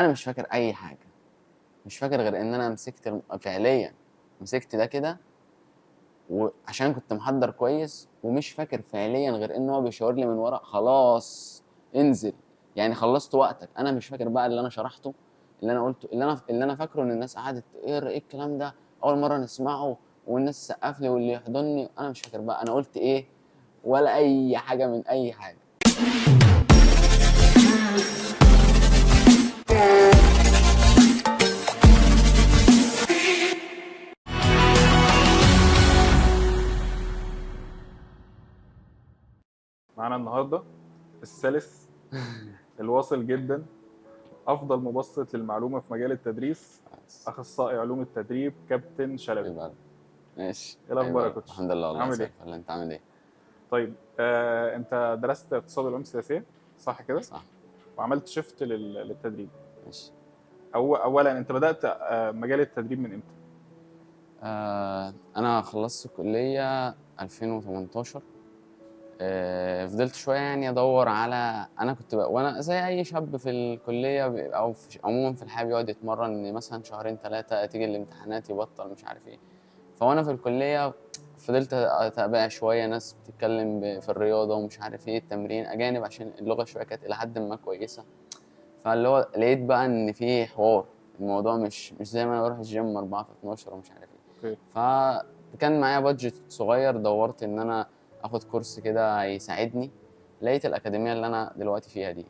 انا مش فاكر اي حاجه، مش فاكر غير ان انا مسكت فعليا، مسكت ده كده وعشان كنت محضر كويس، ومش فاكر فعليا غير ان هو بيشاور لي من ورا خلاص انزل، يعني خلصت وقتك. انا مش فاكر بقى اللي انا شرحته، اللي انا قلته، اللي انا فاكره ان الناس قعدت ايه الكلام ده، اول مره نسمعه والناس تسقف لي واللي يحضني. انا مش فاكر بقى انا قلت ايه ولا اي حاجه من اي حاجه. معانا النهارده السلس الواصل جدا، افضل مبسط للمعلومه في مجال التدريس، بس اخصائي علوم التدريب كابتن شلبي. يبقى ماشي. ايه الاخبار يا ايوه كوتش؟ الحمد لله والله عامل ايه؟ سيف، ولا انت عامل ايه؟ طيب انت درست اقتصاد العلوم السياسيه صح كده؟ صح. وعملت شيفت للتدريب. ماشي. اولا انت بدات مجال التدريب من امتى؟ انا خلصت الكليه 2018. فضلت شويه يعني ادور على، انا كنت وانا زي اي شاب في الكليه او عموما في الحياه بيقعد يتمرن مثلا شهرين ثلاثه، تيجي الامتحانات يبطل مش عارف ايه. فوانا في الكليه فضلت اتابع شويه ناس بتتكلم في الرياضه ومش عارف ايه، التمرين اجانب عشان اللغه شويه كانت الى حد ما كويسه. فاللي هو لقيت بقى ان في حوار، الموضوع مش زي ما انا بروح الجيم 4 في 12 ومش عارف ايه. اوكي. فكان معايا بادجت صغير، دورت ان انا اخد كورس كده يساعدني. لقيت الاكاديميه اللي انا دلوقتي فيها دي،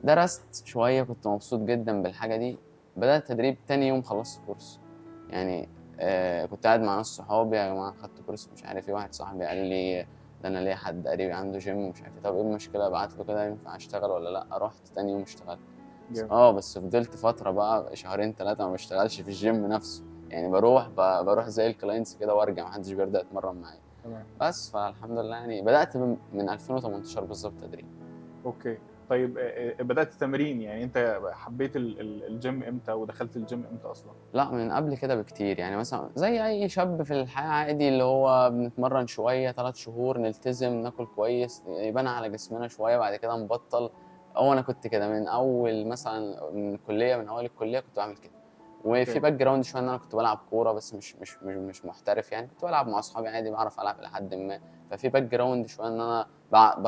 فدرست شويه، كنت مبسوط جدا بالحاجه دي. بدات تدريب تاني يوم خلصت كورس يعني. كنت قاعد مع ناس صحابي، يا جماعه خدت كورس مش عارف ايه. واحد صاحبي قال لي ده انا ليا حد قريبي عنده جيم ومش عارف ايه، طب ايه المشكله ابعت له كده ينفع اشتغل ولا لا. رحت تاني يوم اشتغلت. جامد. بس فضلت فتره بقى شهرين ثلاثه ما بشتغلش في الجيم نفسه، يعني بروح زي الكلاينتس كده وارجع، محدش بيرضى يتمرن معايا. تمام. بس فالحمد لله يعني بدات من 2018 بالظبط تدريب. اوكي. طيب بدات تمرين، يعني انت حبيت الجيم امتى ودخلت الجيم امتى اصلا؟ لا من قبل كده بكتير، يعني مثلا زي اي شاب في الحياه عادي، اللي هو بنتمرن شويه 3 شهور نلتزم ناكل كويس يبان على جسمنا شويه، بعد كده نبطل. انا كنت كده من اول مثلا من الكليه، من اول الكليه كنت بعمل كده. وفي اوكي. باك جراوند شويه ان انا كنت بلعب كوره، بس مش محترف يعني، كنت بلعب مع اصحابي عادي، بعرف العب الى حد ما. ففي باك جراوند شويه ان انا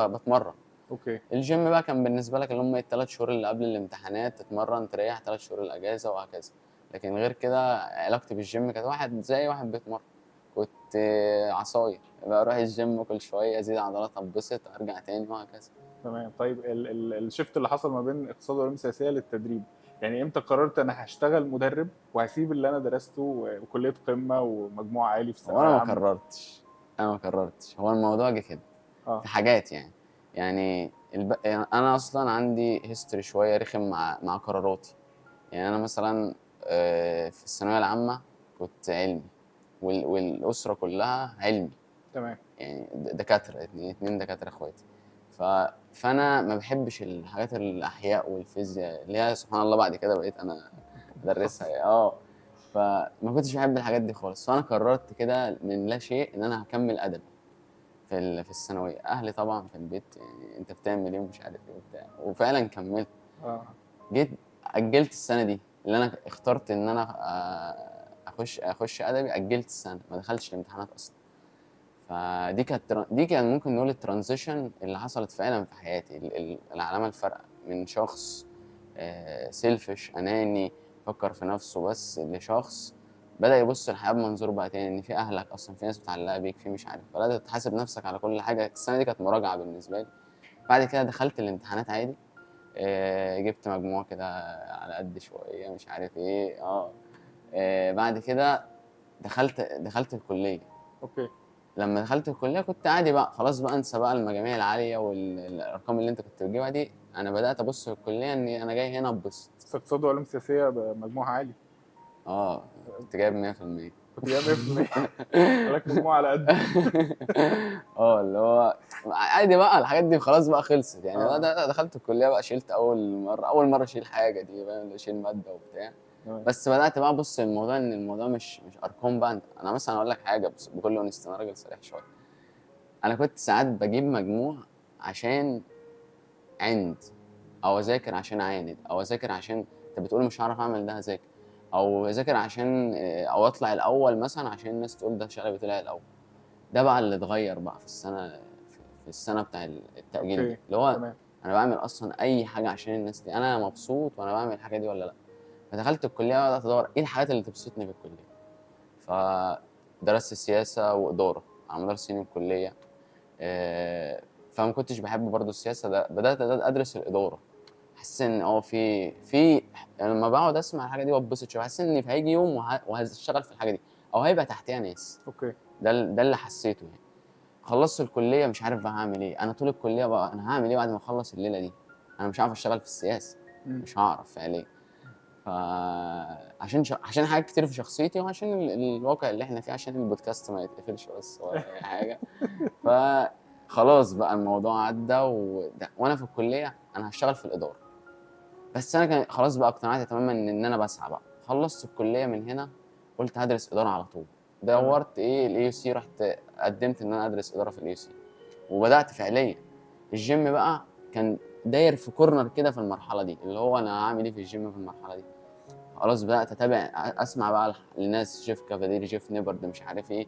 بتمرن. اوكي. الجيم بقى كان بالنسبه لك اللي هم الثلاث شهور اللي قبل الامتحانات، تتمرن تريح 3 شهور الاجازه وهكذا. لكن غير كده علاقتي بالجيم كانت واحد بيتمرن. كنت عصاير بروح الجيم كل شويه ازيد عضلات انبسط ارجع تاني وهكذا. تمام. طيب الشيفت اللي حصل ما بين اقتصاد العلوم السياسيه للتدريب، يعني امتى قررت انا هشتغل مدرب وهسيب اللي انا درسته وكليه قمه ومجموع عالي في هو الثانويه العامه؟ انا ما قررتش، هو الموضوع جه كده اه. في حاجات يعني انا اصلا عندي هيستوري شويه رخم مع قراراتي. يعني انا مثلا في الثانويه العامه كنت علمي، والاسره كلها علمي، تمام. يعني دكاتره، اتنين دكاتره اخواتي. فانا ما بحبش الحاجات الاحياء والفيزياء اللي هي سبحان الله بعد كده بقيت انا تخصص. ادرسها. فما كنتش بحب الحاجات دي خالص. فانا قررت كده من لا شيء ان انا هكمل ادبي في الثانويه. اهلي طبعا في البيت يعني انت بتعمل ايه ومش عارف ايه وبتاع، وفعلا كملت. اه. جيت اجلت السنه دي اللي انا اخترت ان انا اخش ادبي، اجلت السنه ما دخلتش الامتحانات اصلا. دي كان ممكن نقول الترانزيشن اللي حصلت فعلا في حياتي، العلامه الفارقه من شخص سيلفش اناني فكر في نفسه بس، لشخص بدأ يبص الحياة بمنظور بقى تاني، ان في اهلك اصلا، في ناس متعلقة بيك، في مش عارف، بدأت تحاسب نفسك على كل حاجة. السنة دي كانت مراجعة بالنسبة لي. بعد كده دخلت الامتحانات عادي. جبت مجموع كده على قد شوية مش عارف ايه. بعد كده دخلت الكلية. اوكي. لما دخلت الكلية كنت عادي بقى، خلاص بقى انسى بقى المجاميع العالية والارقام اللي انت كنت بتجيبها دي. انا بدأت ابص في الكلية اني انا جاي هنا اتبسط. بس اقتصاد وعلوم سياسيه بمجموع عالي. كنت جايب 100%. كنت جايب 100%. لك مجموع على قد. اللي هو عادي بقى الحاجات دي خلاص بقى خلصت يعني. اه. دخلت الكليه بقى، شلت اول مره اشيل حاجه دي بقى، اشيل ماده وبتاع. تمام. بس بدات بقى ابص للموضوع ان الموضوع مش ارقام بقى. انا مثلا اقول لك حاجه بس بكل اونستي، انا راجل صريح شويه. انا كنت ساعات بجيب مجموع عشان عند او اذاكر عشان اعاند، او اذاكر عشان انت بتقول مش هعرف اعمل ده هذاكر، او اذاكر عشان او اطلع الاول مثلا عشان الناس تقول ده شلبي طلع الاول. ده بقى اللي اتغير بقى في السنه، في السنه بتاع التاجيل دي، اوكي اللي هو تمام. انا بعمل اصلا اي حاجه عشان الناس دي، انا مبسوط وانا بعمل الحاجه دي ولا لا. فدخلت الكليه بقى بدات ادور ايه الحاجات اللي تبسطني في الكليه. فدرست سياسه واداره على مدار سنين الكليه. فما كنتش بحب برضو السياسه، ده بدات ادرس الاداره. حاسس ان في لما بقعد اسمع الحاجه دي واتبسط شويه، حاسس ان هيجي يوم وهشتغل في الحاجه دي او هيبقى تحتيها ناس. اوكي. ده اللي حسيته يعني. خلصت الكليه مش عارف بقى هعمل ايه، انا طول الكليه بقى انا هعمل ايه بعد ما اخلص الليله دي؟ انا مش عارف اشتغل في السياسه، مم. مش هعرف فعليا. عشان حاجات كتير في شخصيتي، وعشان الواقع اللي احنا فيه، عشان البودكاست ما يتقفلش بس ولا اي حاجه. فخلاص بقى الموضوع عدى وانا في الكليه انا هشتغل في الاداره. بس انا كان خلاص بقى اقتنعت تماما ان انا بسعى بقى. خلصت الكليه من هنا قلت هدرس اداره على طول. دورت ايه الاي سي، رحت قدمت ان انا ادرس اداره في الاي سي، وبدات فعليا. الجيم بقى كان داير في كورنر كده في المرحله دي، اللي هو انا هعمل ايه في الجيم في المرحله دي. خلاص بدات اتابع اسمع بقى الناس، جيف كافادير، جيف نيبرد، مش عارف ايه.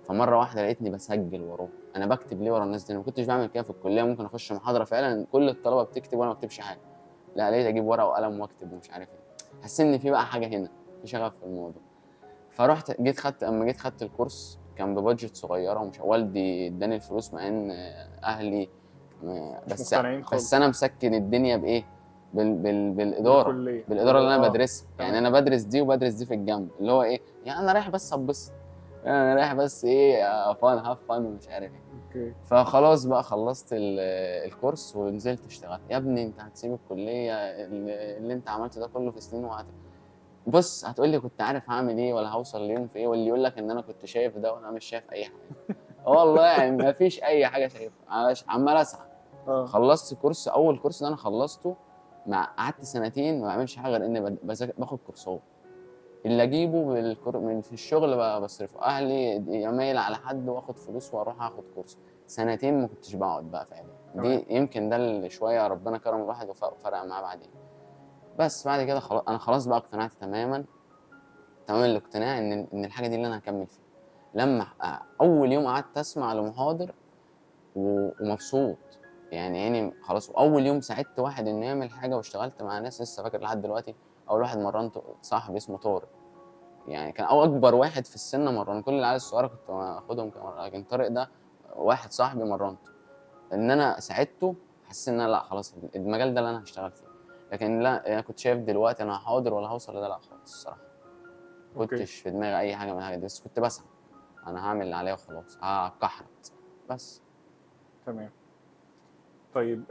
فمره واحده لقيتني بسجل وراه. انا بكتب ليه ورا الناس دي؟ انا ما كنتش بعمل كده في الكليه. ممكن اخش محاضره فعلا كل الطلبه بتكتب وانا ما بكتبش حاجه، لا لقيت اجيب ورقه وقلم واكتب ومش عارف ايه. حسيت ان في بقى حاجه هنا، في شغف في الموضوع. فرحت جيت خدت الكورس، كان ببادجت صغيره، ومش والدي اداني الفلوس مع ان اهلي مش بس مقتنعين بس خالص. انا مسكن الدنيا بايه؟ بالاداره، بالكليه بالاداره اللي انا بدرسها. يعني تمام. انا بدرس دي وبدرس دي في الجنب، اللي هو ايه يعني انا رايح بس اتبسط، انا رايح بس ايه فان هاف فان ومش عارف ايه. اوكي. فخلاص بقى خلصت الكورس ونزلت اشتغلت. يا ابني انت هتسيب الكليه اللي انت عملته ده كله في سنين بص هتقول لي كنت عارف هعمل ايه ولا هوصل ليوم في ايه، واللي يقول لك ان انا كنت شايف ده وانا مش شايف اي حاجه. والله يعني ما فيش اي حاجه شايفها، عمال اسعى. اه. خلصت كورس، اول كورس ده انا خلصته، قعدت سنتين ما بعملش حاجه غير اني باخد كورسات. اللي اجيبه من في الشغل بقى بصرفه، اهلي يميل على حد واخد فلوس واروح اخد كورس. سنتين ما كنتش بقعد بقى فعلا. تمام. دي يمكن ده اللي شويه ربنا كرم الواحد وفرق معاه بعدين. بس بعد كده خلاص انا خلاص بقى اقتنعت تماما تمام الاقتناع ان الحاجه دي اللي انا هكمل فيها. لما اول يوم قعدت اسمع لمحاضر ومبسوط يعني خلاص. اول يوم ساعدت واحد انه يعمل حاجه، واشتغلت مع ناس لسه فاكر لحد دلوقتي. اول واحد مرنته صاحبي اسمه طارق، يعني كان اكبر واحد في السن مرن كل العيال الصغيره كنت اخدهم كمرة. لكن طارق ده واحد صاحبي مرنته، ان انا ساعدته. حسيت ان أنا لا خلاص المجال ده اللي انا هشتغل فيه. لكن لا انا كنت شايف دلوقتي انا حاضر ولا هوصل لده، لا خالص الصراحه. اوكي كنتش في دماغي اي حاجه من الحاجات دي، بس كنت بسعى. انا هعمل اللي عليا وخلاص، هكحرت بس. تمام. طيب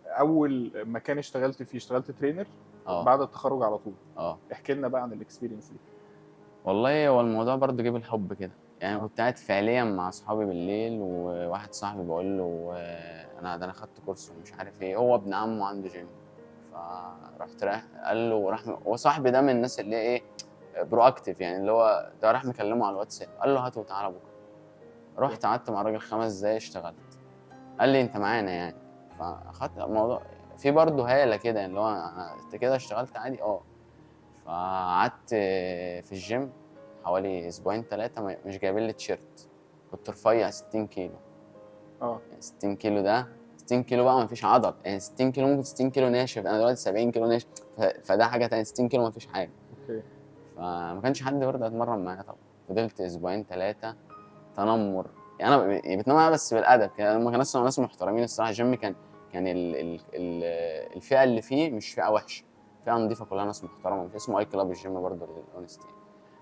اول مكان اشتغلت فيه اشتغلت ترينر اه بعد التخرج على طول. اه احكي لنا بقى عن الاكسبيرينس دي. والله هو الموضوع برضه جه بالحب كده. يعني اه. كنت قاعد فعليا مع اصحابي بالليل، وواحد صاحبي بقول له انا خدت كورس ومش عارف ايه، هو ابن عمه عنده جيم. فرحت رايح قال له، وصاحبي ده من الناس اللي ايه برو اكتيف، يعني اللي هو ده راح مكلمه على الواتساب قال له هاته وتعالى بكره. اوكي. رحت قعدت مع الراجل 5 دقايق اشتغلت. قال لي انت معانا يعني. فاخدت الموضوع في برضه هاله كده، يعني اللي هو انت كده اشتغلت عادي فقعدت في الجيم حوالي اسبوعين 3 مش جايبين لي تيشيرت. كنت رفيع 60 كيلو. اه. يعني 60 كيلو ده 60 كيلو بقى مفيش عضل، يعني 60 كيلو ممكن 60 كيلو ناشف، انا دلوقتي 70 كيلو ناشف. فده حاجه تانية، 60 كيلو مفيش حاجه. اوكي. فما كانش حد برضه يتمرن معايا طبعا. فضلت اسبوعين 3 تنمر. يعني انا بتنمر معايا بس بالادب كده. لما كان ناس محترمين الصراحه. الجيم كان الفئه اللي فيه مش فئه وحشه، فئه نظيفه كلها ناس محترمه. مش اسمه اي كلاب الجيم برضه للاونستي.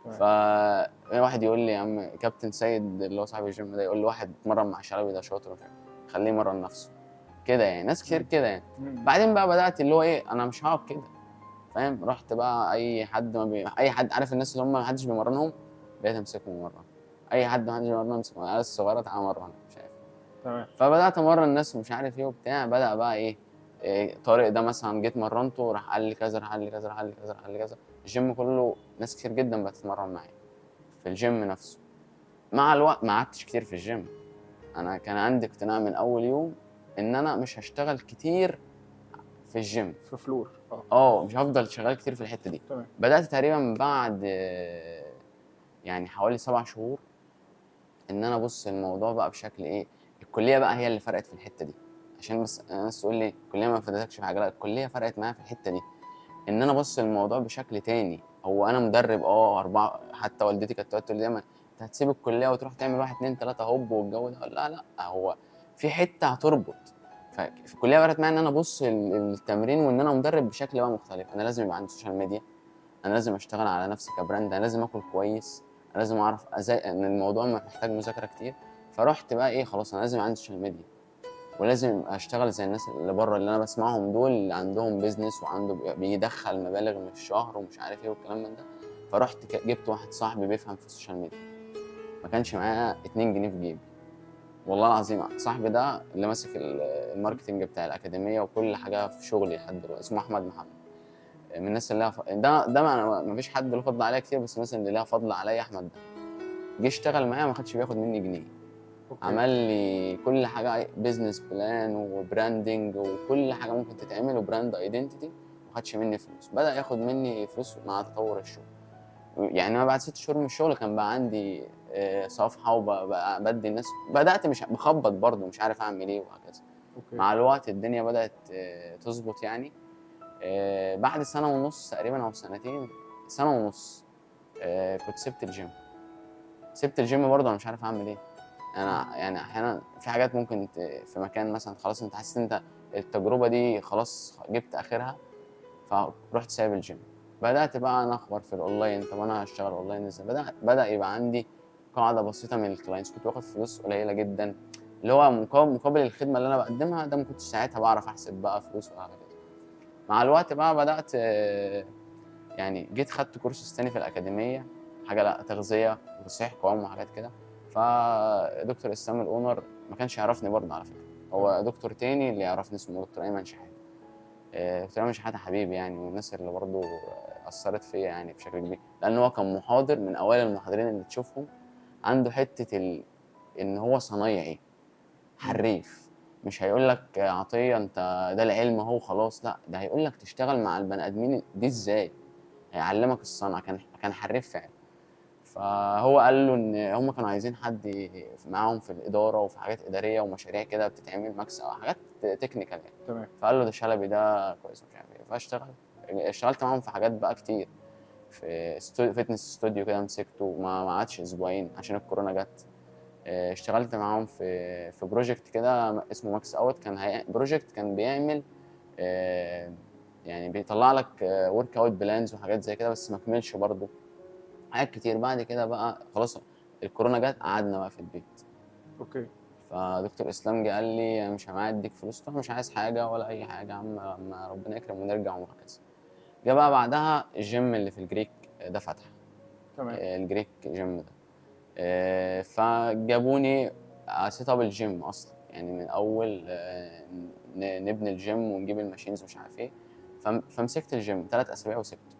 تمام. فواحد يقول لي يا عم كابتن سيد اللي هو صاحب الجيم ده يقول لي واحد اتمرن مع شلبي ده شاطر ومش عارف، خليه يمرن نفسه كده. يعني ناس كتير كده يعني. بعدين بقى بدات اللي هو ايه انا مش هقعد كده، فاهم. رحت بقى اي حد اي حد عارف الناس اللي هم ما حدش بيمرنهم بقيت امسكهم امرن. اي حد ما حدش بيمرنهم امسكهم. العيال الصغيره تعالى مرن مش عارف. تمام. فبدات امرن الناس مش عارف ايه وبتاع. بدا بقى إيه طارق ده مثلا جيت مرنته راح قال لي كذا، راح قال لي كذا، راح قال لي كذا، راح قال لي كذا. الجيم كله ناس كتير جدا بتتمرن معايا في الجيم نفسه. مع الوقت ما قعدتش كتير في الجيم. انا كان عندي اقتناع من اول يوم ان انا مش هشتغل كتير في الجيم. في فلور. اه مش هفضل شغال كتير في الحته دي. تمام. بدات تقريبا بعد يعني حوالي 7 شهور ان انا ابص الموضوع بقى بشكل ايه. الكليه بقى هي اللي فرقت في الحته دي، عشان بس الناس تقول لي الكليه ما فادتكش في حاجه، لا الكليه فرقت معايا في الحته دي، ان انا ابص الموضوع بشكل تاني. هو انا مدرب 4، حتى والدتي كانت تقعد تقول لي دايما انت هتسيب الكليه وتروح تعمل 1 2 3 هوب والجو ده، لا لا، هو في حته هتربط. ففي الكليه فرقت معايا ان انا ابص التمرين وان انا مدرب بشكل بقى مختلف. انا لازم يبقى عندي سوشيال ميديا، انا لازم اشتغل على نفسي كبراند، انا لازم اكل كويس، انا لازم اعرف ان الموضوع محتاج مذاكره كتير. فرحت بقى ايه، خلاص انا لازم عندي سوشيال ميديا، ولازم اشتغل زي الناس اللي بره اللي انا بسمعهم دول، اللي عندهم بيزنس وعنده بيدخل مبالغ من الشهر ومش عارف ايه والكلام من ده. فرحت جبت واحد صاحبي بيفهم في السوشيال ميديا، ما كانش معايا 2 جنيه في جيبي والله العظيم. صاحبي ده اللي ماسك الماركتنج بتاع الاكاديميه وكل حاجه في شغلي لحد دلوقتي، اسمه احمد محمد. من الناس اللي لها ده ما فيش حد له فضل عليا كتير، بس مثلا اللي لها فضل عليا احمد ده. جه اشتغل معايا ما خدش بياخد مني جنيه، عمل لي كل حاجه، بيزنس بلان وبراندنج وكل حاجه ممكن تتعمل وبراند ايدنتيتي، ما خدش مني فلوس. بدا ياخد مني فلوس مع تطور الشغل. يعني انا بعد 6 شهور من الشغل كان بقى عندي صفحه وبدي الناس، بدات مش بخبط برضه مش عارف اعمل ايه وهكذا. مع الوقت الدنيا بدات تظبط يعني. بعد 1.5 سنة تقريبا او 2 سنين، 1.5 سنة، كنت سبت الجيم برضه. انا مش عارف اعمل ايه. انا يعني احيانا في حاجات ممكن في مكان مثلا خلاص انت حاسس انت التجربه دي خلاص جبت اخرها، فرحت سايب الجيم. بدات بقى انا اخبر في الاونلاين، طب انا هشتغل اونلاين ازاي. بدا يبقى عندي قاعده بسيطه من الكلاينتس، كنت باخد فلوس قليله جدا، اللي هو مقابل الخدمه اللي انا بقدمها ده. ما كنتش ساعتها بعرف احسب بقى فلوس وهكذا. مع الوقت بقى بدات يعني جيت خدت كورس تاني في الاكاديميه، حاجه لا تغذيه وتصحيح قوام وحاجات كده. فدكتور اسلام الاونر ما كانش يعرفني برضه على فكره، هو دكتور تاني اللي يعرفني اسمه دكتور ايمن شحاته. دكتور ايمن شحاته حبيبي يعني، والناس اللي برضه اثرت فيا يعني بشكل كبير، لان هو كان محاضر من اوائل المحاضرين اللي تشوفهم. عنده حته ان هو صنايعي حريف، مش هيقول لك عطيه انت ده العلم اهو خلاص، لا ده هيقول لك تشتغل مع البني ادمين دي ازاي، هيعلمك الصنعه. كان حريف فعلا. فهو قال له ان هم كانوا عايزين حد معاهم في الاداره وفي حاجات اداريه ومشاريع كده بتتعمل ماكس او حاجات تكنيكال يعني. تمام. فقال له ده شلبي ده كويس مش عارف ايه. اشتغلت معاهم في حاجات بقى كتير، في فيتنس استوديو كده مسكته ما قعدش اسبوعين عشان الكورونا جت. اشتغلت معاهم في بروجكت كده اسمه ماكس اوت. كان بروجكت كان بيعمل يعني بيطلع لك ورك اوت بلانز وحاجات زي كده، بس ما كملش برضه. حاجات كتير بعد كده بقى خلاص الكورونا جت، قعدنا بقى في البيت. اوكي. فدكتور اسلام جه قال لي أنا مش معايا اديك فلوس، قلت له مش عايز حاجه ولا اي حاجه يا عم، اما ربنا يكرم ونرجع وهكذا. جه بقى بعدها الجيم اللي في الجريك ده فتح. تمام. الجريك جيم ده فجابوني سيت اب الجيم اصلا، يعني من اول نبني الجيم ونجيب الماشينز ومش عارف ايه. فمسكت الجيم 3 اسابيع وسبته.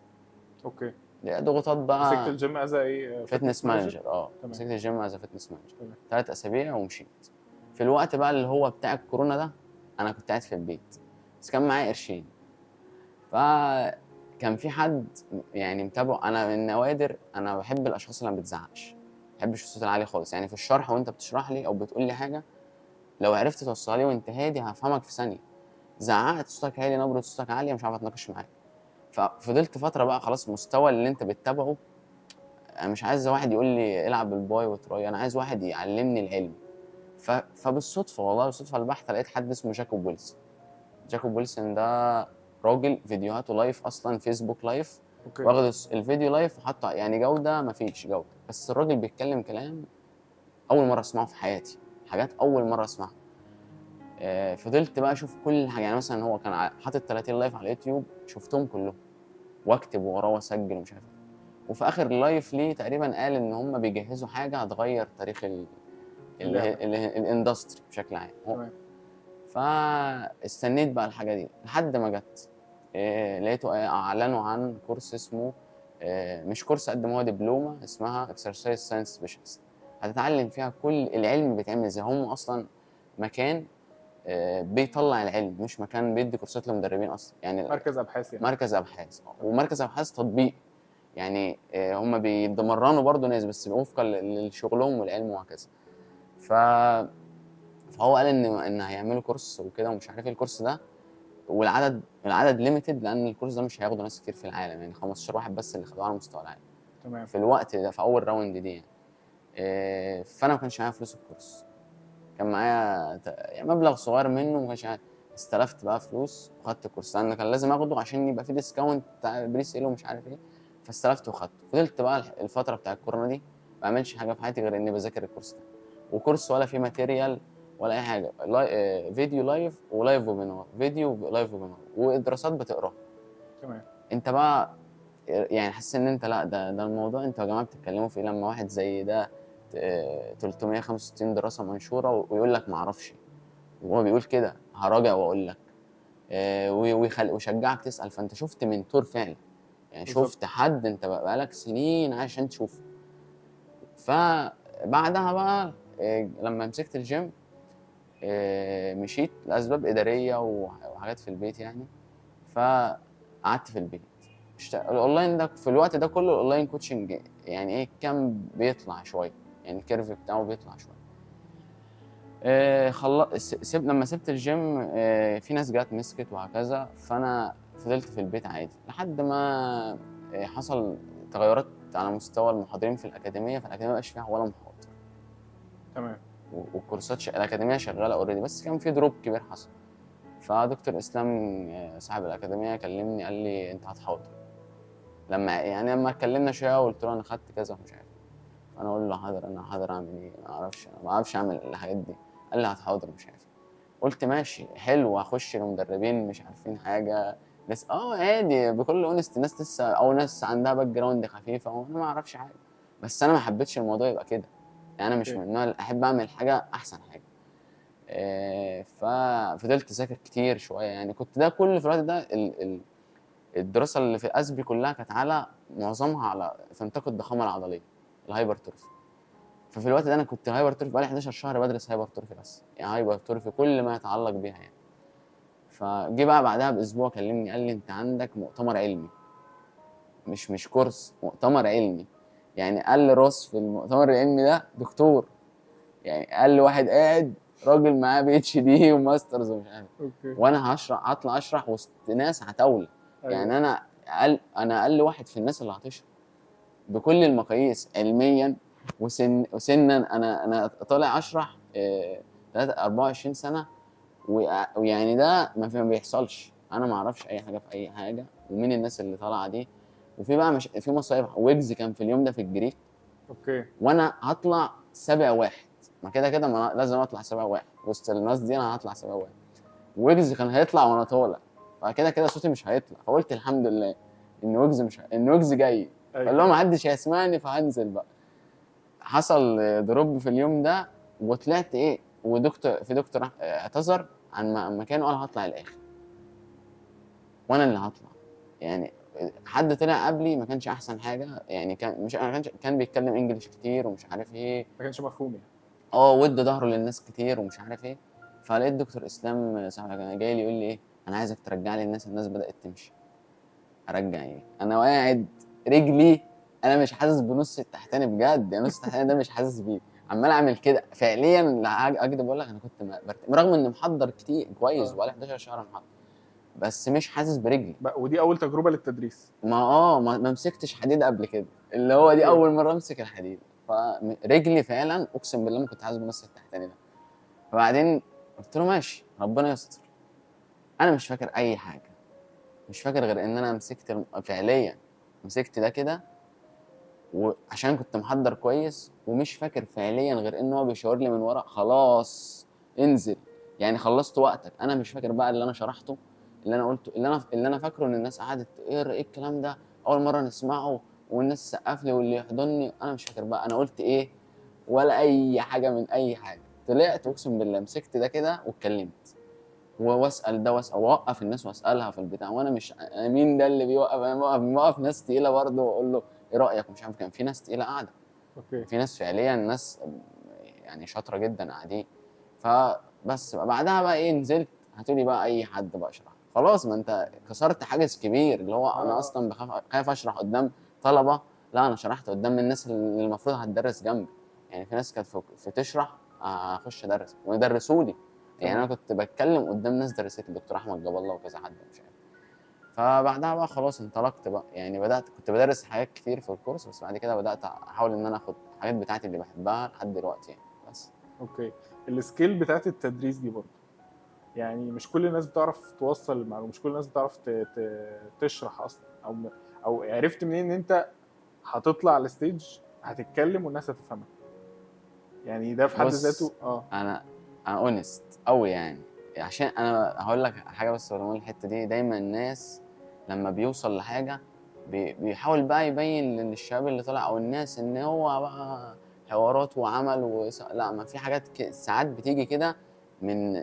اوكي. ضغوطات مسكت بقى. الجيم از ايه؟ فتنس مانجر. تمام. مسكت الجيم از فتنس مانجر تمام. 3 اسابيع ومشيت. في الوقت بقى اللي هو بتاع الكورونا ده انا كنت قاعد في البيت، بس كان معايا قرشين. فكان في حد يعني متابعه، انا من نوادر انا بحب الاشخاص اللي ما بتزعقش، ما بحبش الصوت العالي خالص. يعني في الشرح وانت بتشرح لي او بتقول لي حاجه، لو عرفت توصلها لي وانت هادي هفهمك في ثانيه. زعقت صوتك عالي، نبره صوتك عاليه، مش عارف اتناقش معاك. ففضلت فتره بقى خلاص مستوى اللي انت بتتابعه. انا مش عايز واحد يقول لي العب بالباي وتراي، انا عايز واحد يعلمني العلم. فبالصدفه والله بالصدفه البحته لقيت حد اسمه جاكوب ويلسون. جاكوب ويلسون ده راجل فيديوهاته لايف اصلا، فيسبوك لايف. اوكي. واخد الفيديو لايف وحطه، يعني جوده ما فيش جوده، بس الراجل بيتكلم كلام اول مره اسمعه في حياتي، حاجات اول مره اسمعها. فضلت بقى اشوف كل حاجه، يعني مثلا هو كان حاطط 30 لايف على اليوتيوب، شفتهم كلهم واكتب وراه واسجل ومش عارف ايه. وفي اخر لايف ليه تقريبا قال ان هم بيجهزوا حاجه هتغير تاريخ الاندستري بشكل عام. تمام. فاستنيت بقى الحاجه دي لحد ما جت. لقيته اعلنوا عن كورس اسمه مش كورس قد ما هو دبلومه، اسمها اكسرسايز ساينس سبيشالست. هتتعلم فيها كل العلم بيتعمل ازاي. هم اصلا مكان بيطلع العلم، مش مكان بيدي كورسات لمدربين اصلا يعني. مركز ابحاث يعني. مركز ابحاث، ومركز ابحاث تطبيق يعني. هم بيتمرنوا برضه ناس بس وفقا لشغلهم والعلم وهكذا. ف فهو قال ان هيعملوا كورس وكده ومش عارف ايه الكورس ده، العدد ليميتد، لان الكورس ده مش هياخده ناس كتير في العالم يعني، 15 واحد بس اللي خدوه على مستوى العالم تمام. في الوقت ده، في اول راوند دي يعني. فانا ما كانش معايا فلوس الكورس، كان معايا يعني مبلغ صغير منه، ما كانش معايا. استلفت بقى فلوس وخدت الكورس، لان كان لازم اخده عشان يبقى في ديسكاونت بتاع بريس ايل ومش عارف ايه. فاستلفت وخدته. فضلت بقى الفتره بتاع الكورونا دي ما بعملش حاجه في حياتي غير اني بذاكر الكورس ده، وكورس ولا فيه ماتيريال ولا اي حاجه، فيديو لايف ولايف ويبينار، فيديو لايف ويبينار ودراسات بتقراها. تمام. انت بقى يعني حاسس ان انت لا، ده الموضوع انتوا يا جماعه بتتكلموا في ايه لما واحد زي ده 365 دراسه منشوره ويقول لك ما اعرفش، وهو بيقول كده هراجع واقول لك. ويشجعك تسال. فانت شفت منتور فعلا يعني، بالظبط. شفت حد انت بقالك سنين عشان تشوفه. فبعدها بقى لما مسكت الجيم مشيت لاسباب اداريه وحاجات في البيت يعني. فقعدت في البيت. الاونلاين ده في الوقت ده كله الاونلاين كوتشنج يعني ايه، كان بيطلع شويه يعني، الكيرف بتاعه بيطلع شويه. لما سبت الجيم في ناس جات مسكت وهكذا، فانا فضلت في البيت عادي لحد ما حصل تغيرات على مستوى المحاضرين في الاكاديميه. فالاكاديميه مبقاش فيها ولا محاضر. تمام. والكورسات الاكاديميه شغاله اوريدي، بس كان في دروب كبير حصل. فدكتور اسلام صاحب الاكاديميه كلمني قال لي انت هتحاضر. لما اتكلمنا شويه وقلت له انا خدت كذا ومش عارف، انا اقول له حاضر، انا حاضر اعمل ايه، ما اعرفش اعمل الحاجات دي. قال لي هتحاضر مش عارف. قلت ماشي حلو، هخش لمدربين مش عارفين حاجه، ناس عادي بكل اونست، ناس لسه او ناس عندها باك جراوند خفيفه وانا ما اعرفش حاجه. بس انا ما حبيتش الموضوع يبقى كده يعني، انا مش من النوع اللي احب اعمل حاجه احسن حاجه. ففضلت اذاكر كتير شويه يعني. كنت ده كل في الوقت ده الدراسه اللي في اسبي كلها كانت على معظمها على فنطاق الضخامه العضليه، الهايبرتروفي. ففي الوقت ده انا كنت هايبرتروفي بقالي 11 شهر بدرس هايبرتروفي بس، يعني هايبرتروفي كل ما يتعلق بيها يعني. فجي بقى بعدها باسبوع كلمني قال لي انت عندك مؤتمر علمي، مش كورس، مؤتمر علمي. يعني قال لي راس في المؤتمر العلمي ده دكتور، يعني قال لي واحد قاعد راجل معاه PhD وماسترز ومش عارف. اوكي. وانا هطلع اشرح وسط ناس هتولى. أيوة. يعني انا اقل واحد في الناس اللي هتشرح بكل المقاييس علميا وسنا. انا طالع اشرح 24 سنه، ويعني ده ما بيحصلش. انا ما اعرفش اي حاجه في اي حاجه، ومين الناس اللي طالعه دي. وفي بقى مش في مصايب، ويجز كان في اليوم ده في الجريك، اوكي. وانا هطلع سابع واحد. ما كده ما لازم اطلع سابع واحد وسط الناس دي، انا هطلع سابع واحد. ويجز كان هيطلع وانا طالع، فكده صوتي مش هيطلع. فقلت الحمد لله ان ويجز ان ويجز جاي. أيوة. فاللي هو ما حدش هيسمعني فهنزل بقى. حصل دروب في اليوم ده وطلعت في دكتور اعتذر عن مكانه وقال هطلع الاخر، وانا اللي هطلع يعني. حد طلع قبلي ما كانش احسن حاجه يعني، كان بيتكلم انجليش كتير ومش عارف ايه، ما كانش مفهوم يعني. ودى ظهره للناس كتير ومش عارف ايه. فلقيت دكتور اسلام صاحبي كان جاي لي يقول لي ايه، انا عايزك ترجع لي الناس بدات تمشي. ارجع ايه؟ انا قاعد رجلي، انا مش حاسس بنص التحتاني بجد يعني، نص التحتاني ده مش حاسس بيه. عمال اعمل كده فعليا. لا اكدب اقول لك انا كنت رغم اني محضر كتير كويس بقالي 11 شهر محضر، بس مش حاسس برجلي. ودي اول تجربه للتدريس. ما مسكتش حديد قبل كده، اللي هو دي اول مره امسك الحديد. فرجلي فعلا اقسم بالله ما كنت حاسس بنص التحتاني ده. فبعدين قلت له ماشي ربنا يستر. انا مش فاكر اي حاجه، مش فاكر غير ان انا مسكت فعليا مسكت ده كده، وعشان كنت محضر كويس. ومش فاكر فعليا غير ان هو بيشاور لي من ورا خلاص انزل يعني، خلصت وقتك. انا مش فاكر بقى اللي انا شرحته، اللي انا قلته، اللي انا فاكره ان الناس قعدت ايه الكلام ده اول مره نسمعه والناس سقف لي واللي يحضني. انا مش فاكر بقى انا قلت ايه ولا اي حاجه من اي حاجه. طلعت اقسم بالله مسكت ده كده واتكلمت واسال ده واسال واوقف الناس واسالها في البتاع. وانا مش مين ده اللي بيوقف؟ انا بوقف ناس تقيله برضه واقول له ايه رايك مش عارف. كان في ناس تقيله قاعده، اوكي. في ناس فعليا ناس يعني شاطره جدا قاعدين. فبعد بس بقى بعدها بقى ايه، نزلت هاتولي بقى اي حد بقى اشرح، خلاص ما انت كسرت حاجز كبير، اللي هو انا اصلا خايف اشرح قدام طلبه، لا انا شرحت قدام الناس اللي المفروض هتدرس جنبي. يعني في ناس كانت في تشرح اخش ادرس ويدرسوا لي، يعني انا كنت بتكلم قدام ناس درست لي، دكتور احمد جاب الله وكذا حد مش عارف. فبعدها بقى خلاص انطلقت بقى، يعني كنت بدرس حاجات كتير في الكورس، بس بعد كده بدات احاول ان انا اخد الحاجات بتاعتي اللي بحبها لحد دلوقتي يعني. بس اوكي. السكيل بتاعت التدريس دي برضه، يعني مش كل الناس بتعرف توصل المعلومه، مش كل الناس بتعرف تشرح اصلا، او عرفت منين ان انت هتطلع على الستيج هتتكلم والناس هتفهمك؟ يعني ده في حد ذاته بص انا اونست قوي يعني، عشان انا هقول لك حاجه بس ولا الحته دي، دايما الناس لما بيوصل لحاجه بيحاول بقى يبين للشباب اللي طلع او الناس ان هو بقى حوارات وعمل لا، ما في حاجات ساعات بتيجي كده من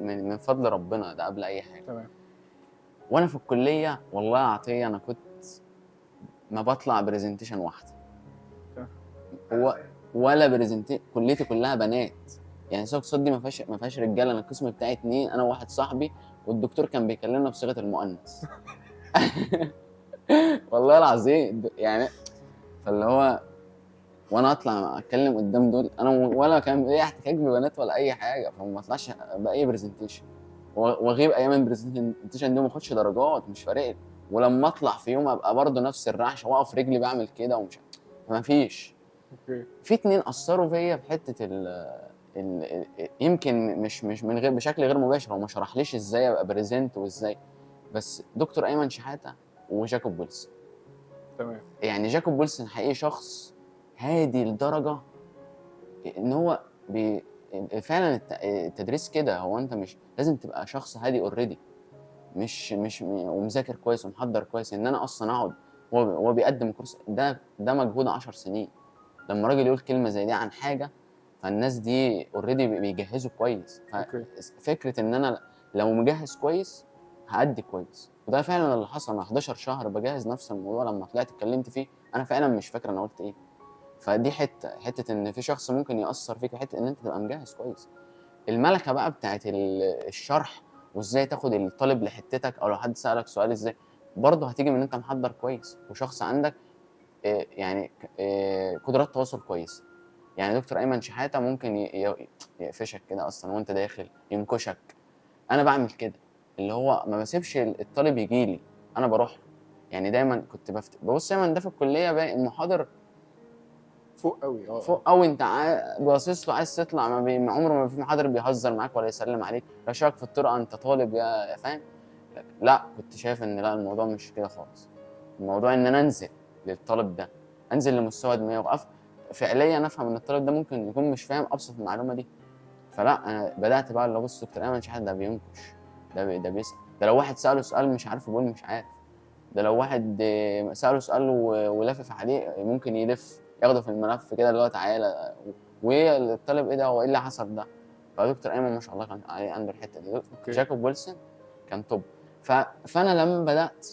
من فضل ربنا، ده قبل اي حاجه. تمام. وانا في الكليه والله عطيه انا كنت ما بطلع برزنتيشن واحده، هو ولا برزنتيشن، كليتي كلها بنات، يعني سوق صدي ما فيهاش رجاله، انا القسم بتاعي 2، انا وواحد صاحبي، والدكتور كان بيكلمنا بصيغه المؤنث. والله العظيم يعني. فاللي هو وانا اطلع اتكلم قدام دول، انا ولا كان ليا احتكاك ببنات ولا اي حاجه، فما اطلعش باي برزنتيشن، واغيب ايام البرزنتيشن دي وما اخدش درجات، مش فارق لي. ولما اطلع في يوم ابقى برضه نفس الرعشه، واقف رجلي بعمل كده ومش ما فيش. اوكي. في 2 اثروا فيا في حته يمكن مش من غير بشكل غير مباشر، هو ما شرحليش ازاي ابقى بريزنت وازاي، بس دكتور ايمن شحاته وجاكوب ويلسون. تمام. يعني جاكوب ويلسون حقيقي شخص هادي لدرجه ان هو فعلا التدريس كده، هو انت مش لازم تبقى شخص هادي اوريدي، مش ومذاكر كويس ومحضر كويس. ان انا اصلا اقعد هو بيقدم كورس، ده مجهود 10 سنين. لما راجل يقول كلمه زي دي عن حاجه، فالناس دي اوريدي بيجهزوا كويس، اوكي. ففكره ان انا لو مجهز كويس هأدي كويس، وده فعلا اللي حصل. انا 11 شهر بجهز نفس الموضوع، لما طلعت اتكلمت فيه انا فعلا مش فاكر انا قلت ايه. فدي حته ان في شخص ممكن يأثر فيك، وحته ان انت تبقى مجهز كويس. الملكه بقى بتاعت الشرح، وازاي تاخد الطالب لحتتك، او لو حد سألك سؤال ازاي، برضه هتيجي من ان انت محضر كويس وشخص عندك يعني قدرات تواصل كويسه. يعني دكتور ايمن شحاته ممكن يقفشك كده اصلا وانت داخل، ينكشك. انا بعمل كده، اللي هو ما بسيبش الطالب يجي لي، انا بروح له. يعني دايما كنت ببص دايما ده في الكليه باقي المحاضر فوق قوي. فوق قوي، انت باصص له عايز تطلع، عمره ما في محاضر بيهزر معاك ولا يسلم عليك، لو شافك في الطرقه انت طالب يا فاهم. لا كنت شايف ان لا، الموضوع مش كده خالص. الموضوع ان انا انزل للطالب ده، انزل لمستوى دماغه، فعليا افهم ان الطالب ده ممكن يكون مش فاهم ابسط المعلومه دي. فلا انا بدات بقى اللي بص، دكتور ايمن شحاته ده بينكش، ده بيسال، ده لو واحد ساله سؤال مش عارف يقول مش عارف، ده لو واحد ساله سؤال ولافف عليه ممكن يلف ياخده في الملف كده اللي هو تعالى، والطالب ايه ده، هو ايه اللي حصل ده. فدكتور ايمن ما شاء الله كان عنده الحته دي. اوكي. جاكوب ويلسون كان توب. فانا لما بدات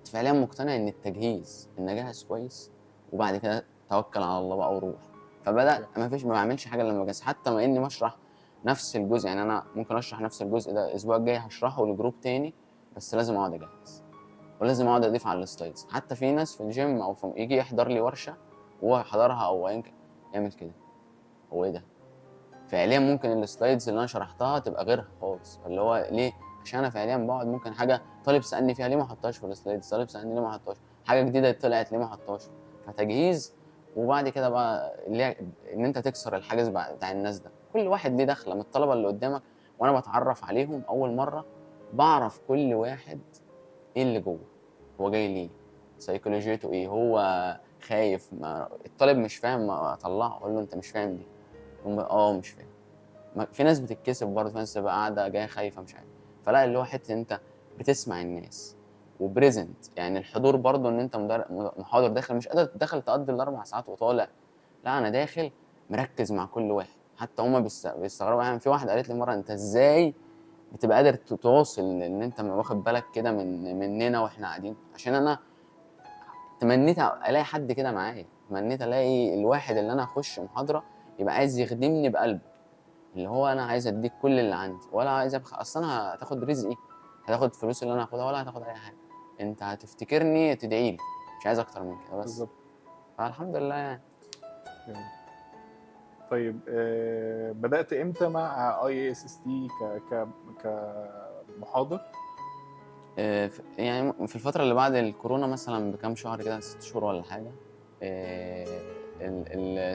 فعليا مقتنع ان التجهيز، ان اجهز كويس وبعد كده توكل على الله بقى وروح. فبدات ما بعملش حاجه لما بجهز، حتى ما اني بشرح نفس الجزء، يعني انا ممكن اشرح نفس الجزء ده الاسبوع الجاي هشرحه لجروب تاني، بس لازم اقعد اجهز ولازم اقعد اضيف على السلايدز. حتى في ناس في الجيم او يجي يحضر لي ورشه وهو حضرها او ايا كان يعمل كده، هو ايه ده، فعليا ممكن السلايدز اللي انا شرحتها تبقى غيرها خالص. اللي هو ليه؟ عشان انا فعليا بقعد ممكن حاجه طالب سالني فيها ليه ما حطهاش في السلايدز، طالب سالني ليه ما حطهاش، حاجه جديده طلعت ليه ما حطهاش. فتجهيز، وبعد كده بقى اللي ان انت تكسر الحاجز بتاع الناس ده. كل واحد ليه دخله من الطلبه اللي قدامك، وانا بتعرف عليهم اول مره، بعرف كل واحد ايه اللي جوه، هو جاي ليه، سيكولوجيته ايه، هو خايف، ما الطالب مش فاهم ما اطلعه اقول له انت مش فاهم دي، مش فاهم. في ناس بتتكسف برضه، في ناس تبقى قاعده جايه خايفه مش عارف. فلا اللي هو حته انت بتسمع الناس وبريزنت، يعني الحضور برضه ان انت محاضر داخل مش قادر داخل تقضي ال4 ساعات وطالع، لا انا داخل مركز مع كل واحد. حتى هما بيستغربوا، يعني في واحد قالت لي مره انت ازاي بتبقى قادر تواصل ان انت واخد بالك كده مننا واحنا قاعدين. عشان انا تمنيت الاقي حد كده معايا، تمنيت الاقي الواحد اللي انا اخش محاضره يبقى عايز يخدمني بقلبه، اللي هو انا عايز اديك كل اللي عندي، ولا عايز اصل انا هتاخد رزقي، هتاخد فلوس اللي انا هاخدها، ولا هتاخد اي حاجه. انت هتفتكرني تدعي لي، مش عايز اكتر من كده بس. بالظبط. فالحمد لله يعني. جميل. طيب بدأت امتى مع اي اس اس تي كمحاضر؟ يعني في الفترة اللي بعد الكورونا مثلا بكام شهر كده، 6 شهور ولا حاجة.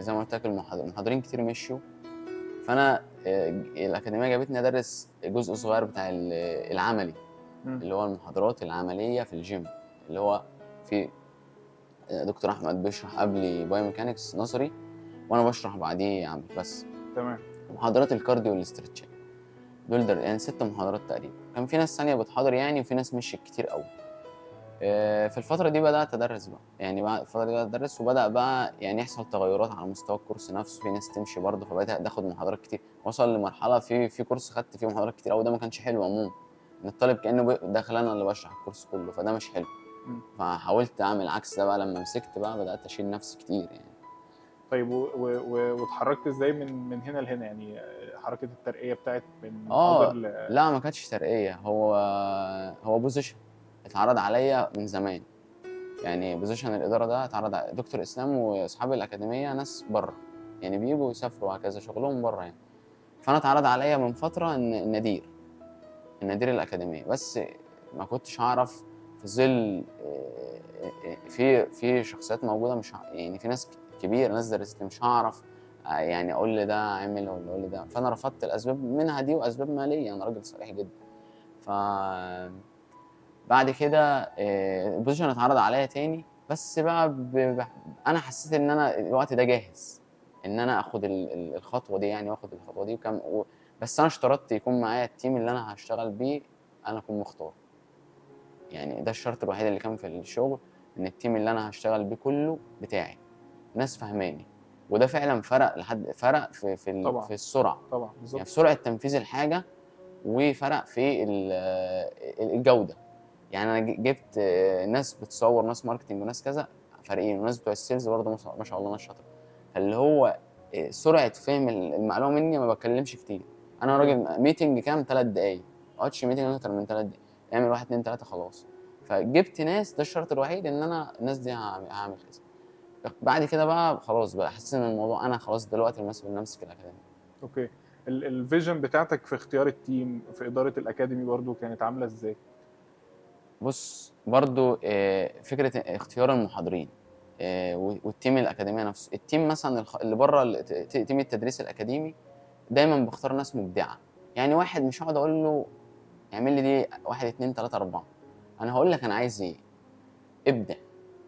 زي ما قلت لك المحاضرين كتير مشوا، فأنا الأكاديمية جابتني أدرس جزء صغير بتاع العملي، اللي هو المحاضرات العملية في الجيم، اللي هو في دكتور أحمد بيشرح قبلي بايوميكانكس نظري، وأنا بشرح بعديه عملي بس. تمام. محاضرات الكارديو والاسترتشات دول يعني 6 محاضرات تقريبا. كان في ناس ثانية بتحاضر يعني، وفي ناس مشيت كتير قوي. في الفترة دي بدأت أدرس بقى، يعني بعد الفترة دي بدأت أدرس، وبدأ بقى يعني يحصل تغيرات على مستوى الكورس نفسه، في ناس تمشي برضه، فبدأت آخد محاضرات كتير. وصل لمرحلة في كورس خدت فيه محاضرات كتير أوي، ده ما كانش حلو عموما، إن الطالب كأنه داخل أنا اللي بشرح الكورس كله، فده مش حلو. فحاولت أعمل عكس ده بقى، لما مسكت بقى بدأت أشيل نفسي كتير يعني. طيب واتحركت ازاي من هنا لهنا؟ يعني حركة الترقية بتاعت من محاضر لا ما كانتش ترقية، هو بوزيشن اتعرض عليا من زمان. يعني بوزيشن الإدارة ده اتعرض على دكتور إسلام وأصحاب الأكاديمية، ناس بره يعني، بيجوا يسافروا وهكذا، شغلهم بره يعني. فأنا اتعرض عليا من فترة إن النادير الأكاديمية، بس ما كنتش هعرف في ظل في شخصيات موجودة، مش يعني في ناس كبيرة، ناس درست لي، مش هعرف يعني أقول لي ده عمل ولا أقول لي ده. فأنا رفضت الأسباب منها دي، وأسباب مالية، أنا راجل صريح جدا. ف بعد كده البوزيشن اتعرض عليا تاني، بس بقى انا حسيت ان انا الوقت ده جاهز ان انا اخد الخطوه دي يعني، واخد الخطوه دي بس انا اشترطت يكون معايا التيم اللي انا هشتغل بيه، انا اكون مختار. يعني ده الشرط الوحيد اللي كان في الشغل، ان التيم اللي انا هشتغل بيه كله بتاعي، ناس فهماني. وده فعلا فرق في السرعه، طبعا بالظبط، يعني في سرعه تنفيذ الحاجه، وفرق في الجوده. يعني انا جبت ناس بتصور، ناس ماركتنج، وناس كذا فريقين، وناس بتوع السيلز برضه ما شاء الله ناس شاطره. فاللي هو سرعه فهم المعلومه مني، ما بتكلمش كتير. انا راجل ميتنج كام 3 دقايق، ما اقعدش ميتنج اكتر من 3 دقايق، اعمل 1 2 3 خلاص. فجبت ناس، ده الشرط الوحيد، ان انا الناس دي هعمل كذا. بعد كده بقى خلاص بقى حسيت ان الموضوع انا خلاص دلوقتي المسؤول ان امسك الاكاديميه. اوكي. الفيجن بتاعتك في اختيار التيم في اداره الاكاديمي برضو كانت عامله ازاي؟ بص برضو فكره اختيار المحاضرين والتيم الاكاديميه نفسه. التيم مثلا اللي بره، تيم التدريس الاكاديمي، دايما بختار ناس مبدعه. يعني واحد مش هقعد اقول له اعمل لي دي 1 2 3 4، انا هقول لك انا عايز ايه، ابدع.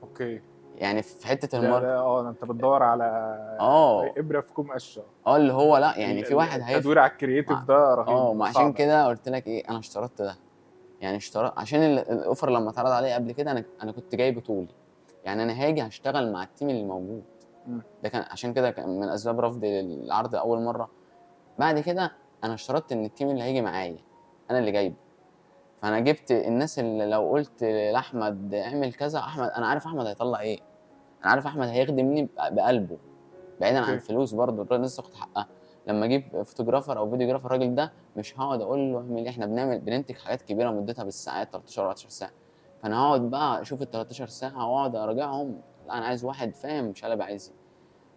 اوكي. يعني في حته ده انت بتدور على ابره في كوم قشه. اللي هو لا يعني في واحد التدوير على الكرييتيف ده رهيب، ما عشان كده قلت لك ايه، انا اشترطت ده. يعني عشان الاوفر لما اتعرض عليا قبل كده، انا كنت جاي بطولي، يعني انا هاجي هشتغل مع التيم اللي موجود. ده كان عشان كده كان من اسباب رفضي للعرض اول مره. بعد كده انا اشترطت ان التيم اللي هيجي معايا انا اللي جايبه. فانا جبت الناس اللي لو قلت لاحمد اعمل كذا، احمد انا عارف احمد هيطلع ايه، انا عارف احمد هيخدمني بقلبه، بعيدا عن الفلوس. برضه الراجل لسه تاخد حقها. لما اجيب فوتوجرافر او فيديوجرافر، الراجل ده مش هقعد اقول له اعمل ايه، احنا بننتج حاجات كبيره مدتها بالساعات، 13 14 ساعه. فانا هقعد بقى اشوف ال 13 ساعه واقعد اراجعهم، لا انا عايز واحد فاهم شلبي عايز ايه.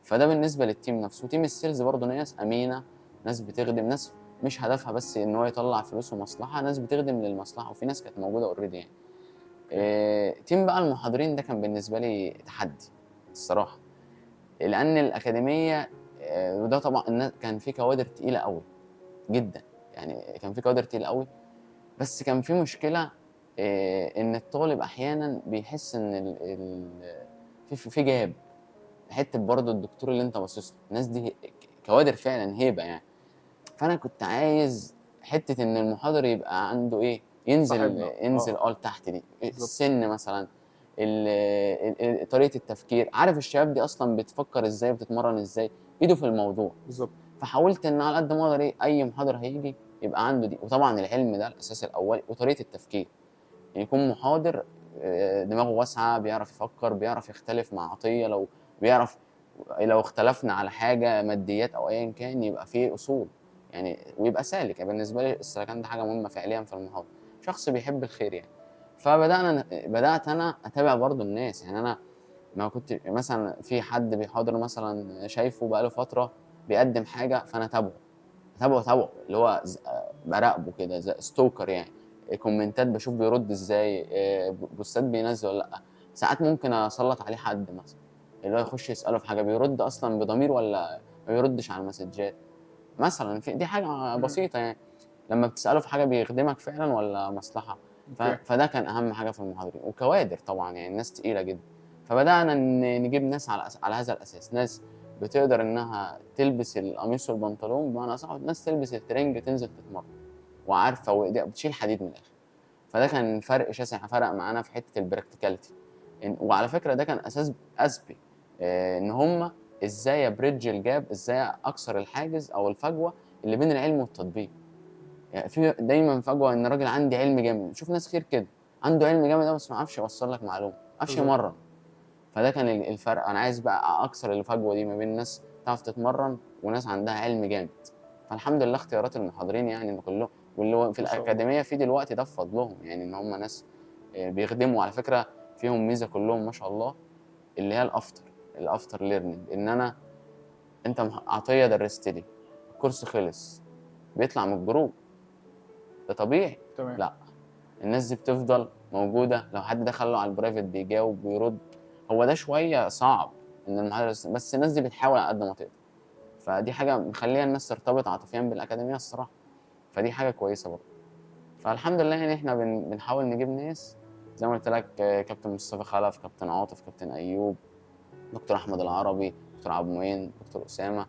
فده بالنسبه للتيم نفسه. وتيم السيلز برضه ناس امينه، ناس بتخدم، ناس مش هدفها بس ان هو يطلع فلوس ومصلحه، ناس بتخدم للمصلحه، وفي ناس كانت موجوده اوريدي يعني. تيم بقى المحاضرين ده كان بالنسبه لي تحدي الصراحه، لان الاكاديميه وده طبعا كان في كوادر تقيله قوي جدا، يعني كان في كوادر تقيله قوي. بس كان في مشكله، ان الطالب احيانا بيحس ان في جاب حته برضه الدكتور اللي انت باصص له، الناس دي كوادر فعلا هيبه يعني. فانا كنت عايز حته ان المحاضر يبقى عنده ايه، ينزل لتحت دي السن مثلا، طريقه التفكير، عارف الشباب دي اصلا بتفكر ازاي وبتتمرن ازاي، ايده في الموضوع بالظبط. فحاولت ان على قد ما اقدر اي محاضر هيجي يبقى عنده دي. وطبعا العلم ده الاساس الاولي، وطريقه التفكير، يكون محاضر دماغه واسعه، بيعرف يفكر، بيعرف يختلف مع عطيه، لو اختلفنا على حاجه ماديات او ايا كان، يبقى فيه اصول، يعني ويبقى سالك. يعني بالنسبه لي السلكان ده حاجه مهمه فعليا في المحاضره، شخص بيحب الخير يعني. بدات انا اتابع برضو الناس. يعني انا ما كنت مثلا في حد بيحاضر مثلا شايفه بقاله فتره بيقدم حاجه، فانا اتابعه اللي هو براقبه كده زي ستوكر يعني. كومنتات بشوف بيرد ازاي، بوستات بينزل ولا لا. ساعات ممكن اسلط عليه حد مثلا اللي هو يخش يساله في حاجه، بيرد اصلا بضمير ولا ما بيردش على المسجات مثلا. دي حاجه بسيطه يعني. لما بتساله في حاجه بيخدمك فعلا ولا مصلحه. اوكي. فده كان اهم حاجه في المحاضرين. وكوادر طبعا يعني ناس تقيله جدا. فبدانا نجيب ناس على هذا الاساس، ناس بتقدر انها تلبس القميص والبنطلون بمعنى اصح، ناس تلبس الترنج تنزل تتمرن وعارفه وايديها بتشيل حديد من الاخر. فده كان فرق شاسع، فرق معانا في حته البراكتيكاليتي. وعلى فكره ده كان اساس اسبي ان هم ازاي ابريدج الجاب، ازاي اكسر الحاجز او الفجوه اللي بين العلم والتطبيق. يعني في دايما فجوه ان الراجل عندي علم جامد، شوف ناس كتير كده عنده علم جامد بس ما عرفش يوصل لك معلومه، ما عرفش بالظبط. يمرن. فده كان الفرق. انا عايز بقى اكسر الفجوه دي ما بين ناس تعرف تتمرن وناس عندها علم جامد. فالحمد لله اختيارات المحاضرين يعني ان كلهم، واللي هو في ما شاء الله. الاكاديميه في دلوقتي ده بفضلهم يعني، ان هم ناس بيخدموا على فكره. فيهم ميزه كلهم ما شاء الله، اللي هي الافتر ليرنينج. ان انت عطيه درست لي الكورس خلص بيطلع من الجروب، ده طبيعي؟ تمام. لا، الناس دي بتفضل موجوده. لو حد دخل له على البرايفت بيجاوب ويرد. هو ده شويه صعب ان المحاضره، بس الناس دي بتحاول على قد ما تقدر. فدي حاجه مخليه الناس ترتبط عاطفيا بالاكاديميه الصراحه. فدي حاجه كويسه برضه. فالحمد لله يعني احنا بنحاول نجيب ناس زي ما قلت لك، كابتن مصطفى خلف، كابتن عاطف، كابتن ايوب، دكتور احمد العربي، دكتور عبد المعين، دكتور اسامه.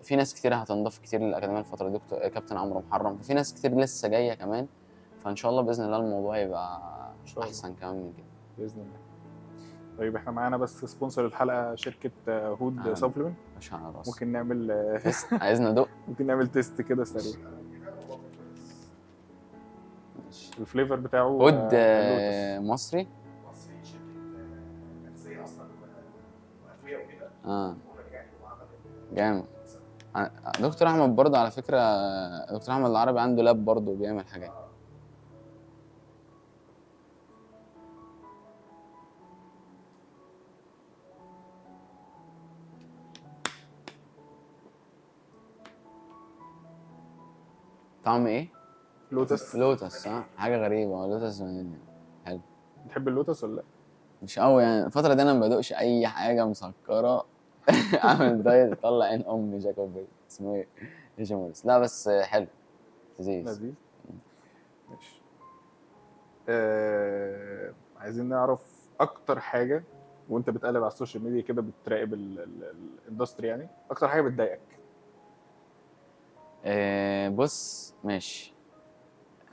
في ناس كتير هتنضاف كتير للاكاديميه الفتره دي، كابتن عمرو محرم. ففي ناس كتير لسه جايه كمان. فان شاء الله باذن الله الموضوع يبقى ان شاء الله احسن كمان من كده. باذن الله. طيب احنا معانا بس سبونسر الحلقه شركه هود اهلا سبلمنت. مش على راسي. ممكن نعمل تيست عايزنا ندق. ممكن نعمل تيست كده سريع. ماشي. الفليفر بتاعه هود لوتس. مصري. مصري، شركة نفسية أصلا وأدوية وكده. اه ونجحت وعملت جامد. دكتور احمد برضه على فكره، دكتور احمد العربي عنده لاب برضه بيعمل حاجات. طعم ايه؟ لوتس. لوتس. حاجه غريبه لوتس. حلو. بتحب اللوتس ولا لا؟ مش قوي يعني الفتره دي، انا ما بدوقش اي حاجه مسكره. عامل دايت طلع عين امي جاكوبي اسمه ايه، هيجموريس. لا بس حلو لذيذ. لذيذ. ماشي. عايزين نعرف اكتر حاجه وانت بتقلب على السوشيال ميديا كده بتراقب الاندستري، يعني اكتر حاجه بتضايقك. بص ماشي،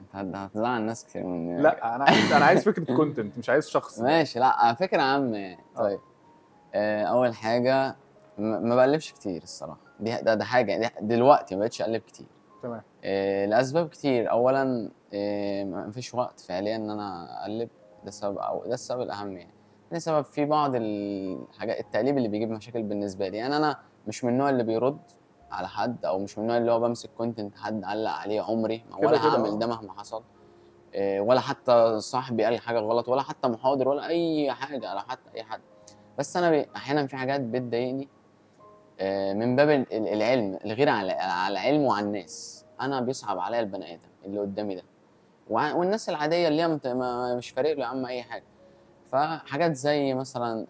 انت هتزعل الناس كتير من لا انا عايز فكره كونتنت، مش عايز شخص. ماشي. لا فكرة عامة يعني. طيب اول حاجة ما بقلبش كتير الصراحة. ده حاجة دلوقتي ما بقتش اقلب كتير. تمام. لاسباب كتير. اولا ما فيش وقت فعليا ان انا اقلب. ده السبب، او ده السبب الاهم يعني. تاني سبب، في بعض الحاجات التقليب اللي بيجيب مشاكل بالنسبة لي. يعني انا مش من النوع اللي بيرد على حد، او مش من النوع اللي هو بمسك كونتنت حد علق عليه عمري، كده ولا كده هعمل ده مهما حصل. ولا حتى صاحبي قال حاجه غلط، ولا حتى محاضر، ولا اي حاجه على حتى اي حد. بس انا احيانا في حاجات بتضايقني من باب العلم، الغير على علم وعلى الناس. انا بيصعب عليا البني ادم اللي قدامي ده، والناس العاديه اللي هي مش فارق له يا عم اي حاجه. فحاجات زي مثلا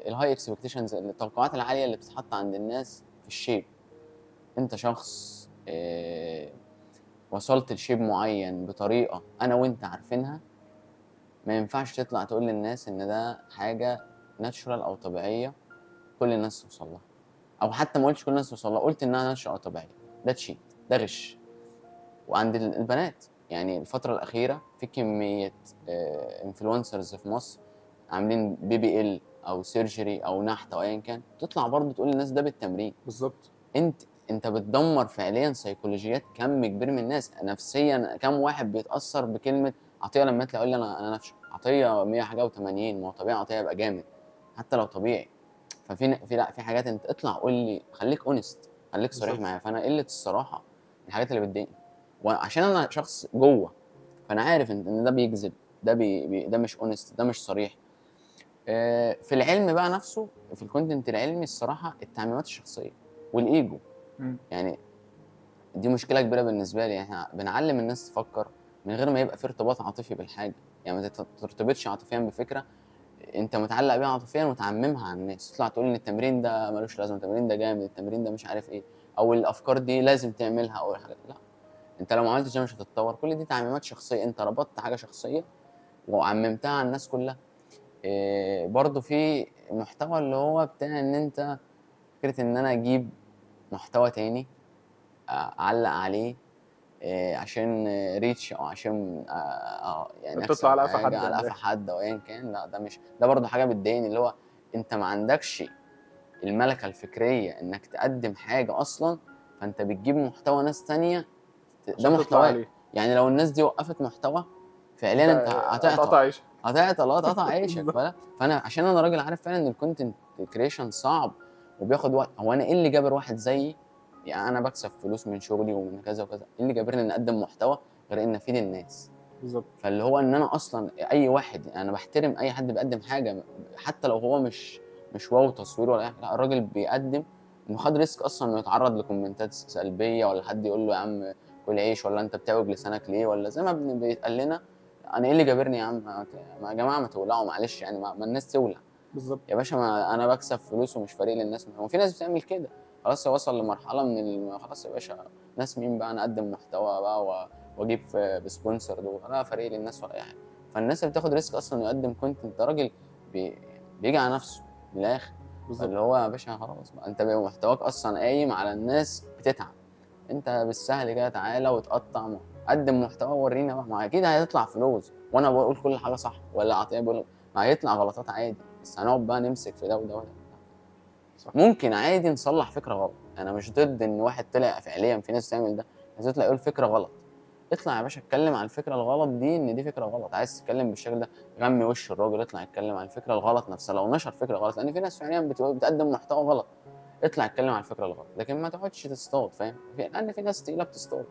الهاي اكسبكتيشنز، التوقعات العاليه اللي بتتحط عند الناس في الشيب. انت شخص وصلت لشيب معين بطريقه انا وانت عارفينها، ما ينفعش تطلع تقول للناس ان ده حاجه ناتشورال او طبيعيه كل الناس توصل لها. او حتى ما قلتش كل الناس توصل لها، قلت انها ناتشورال او طبيعيه. ده تشيت، ده غش. وعند البنات يعني الفتره الاخيره في كميه انفلونسرز في مصر عاملين BBL او سيرجري او نحت او ايا كان، تطلع برضه تقول للناس ده بالتمرين. بالظبط. انت بتدمر فعليا سيكولوجيات كم كبير من الناس نفسيا. كم واحد بيتاثر بكلمه عطيه لما يطلع يقول لي انا ناتشو عطيه 100 حاجه و80. ما هو طبيعي عطيه يبقى جامد حتى لو طبيعي. لا في حاجات انت اطلع قول لي، خليك اونست، خليك صريح بالظبط. معايا. فانا قله الصراحه من الحاجات اللي بتضايقني، وعشان انا شخص جوه، فانا عارف ان ده بيكذب، ده مش اونست، ده مش صريح. في العلم بقى نفسه، في الكونتنت العلمي الصراحه التعميمات الشخصيه والايجو، مم. يعني دي مشكله كبيره بالنسبه لي. يعني احنا بنعلم الناس تفكر من غير ما يبقى في ارتباط عاطفي بالحاجه، يعني ما ترتبطش عاطفيا بفكره انت متعلق بيها عاطفيا وتعممها على الناس، تطلع تقول ان التمرين ده ملوش لازمه، التمرين ده جامد، التمرين ده مش عارف ايه، او الافكار دي لازم تعملها او الحاجات. لا، انت لو ما عملتش ده مش هتتطور. كل دي تعميمات شخصيه، انت ربطت حاجه شخصيه وعممتها على الناس كلها. برضو في محتوى اللي هو بتاع ان انت فكره ان انا اجيب محتوى تاني اعلق عليه عشان ريتش، او عشان يعني تطلع اكسب على قفا حاجه حد من على قفا الاخر. حد او ايا كان. لا، ده مش، ده برضه حاجه بتضايقني، اللي هو انت ما عندكش الملكه الفكريه انك تقدم حاجه اصلا، فانت بتجيب محتوى ناس تانية ده عشان تطلع محتواك. عليه. يعني لو الناس دي وقفت محتوى انت فعليا انت هتعطل، هتقطع عيشك. هتقطع عيشك. بالظبط. فانا عشان انا راجل عارف فعلا ان الكونتنت كريشن صعب وبياخد وقت. هو انا ايه اللي جابر واحد زيي؟ يعني انا بكسب فلوس من شغلي ومن كذا وكذا، ايه اللي جابرني ان اقدم محتوى غير ان افيد الناس؟ بالظبط. فاللي هو ان انا اصلا اي واحد، انا بحترم اي حد بيقدم حاجه حتى لو هو مش واو تصوير ولا اي حاجه. لا، الراجل بيقدم انه خد ريسك اصلا انه يتعرض لكومنتات سلبيه، ولا حد يقول له يا عم كل عيش، ولا انت بتعوج لسانك ليه، ولا زي ما بيتقال لنا. انا ايه اللي جابرني يا عم؟ يا جماعه ما تولعوا معلش، يعني ما الناس تولع بالظبط. يا باشا. ما انا بكسب فلوس ومش فارق للناس. هو في ناس بتعمل كده خلاص، وصل لمرحله من خلاص يا باشا، ناس مين بقى، انا اقدم محتوى بقى واجيب بسبونسر دول، لا فريق للناس ولا اي حاجه. فالناس اللي بتاخد ريسك اصلا يقدم كونتنت، ده راجل بيجي على نفسه من الاخر. بالظبط. فاللي هو يا باشا خلاص بقى، انت بقى محتواك اصلا قايم على الناس بتتعب، انت بالسهل كده تعالى وتقطع قدم محتوى ورينا بقى. ما اكيد هيطلع فلوس وانا بقول كل حاجه صح، ولا عطيه بقول ما هيطلع غلطات عادي، بس هنقعد بقى نمسك في ده وده وده. صح. ممكن عادي نصلح فكره غلط، انا مش ضد ان واحد طلع فعليا، في ناس تعمل ده، ناس يطلع يقول فكره غلط، اطلع يا باشا اتكلم عن الفكره الغلط دي، ان دي فكره غلط. عايز تتكلم بالشكل ده غمي وش الراجل، اطلع اتكلم عن الفكره الغلط نفسها لو نشر فكره غلط، لان في ناس فعليا بتقدم محتوى غلط. اطلع اتكلم عن الفكره الغلط، لكن ما تقعدش تصطاد، فاهم؟ لان في ناس تقيله بتصطاد.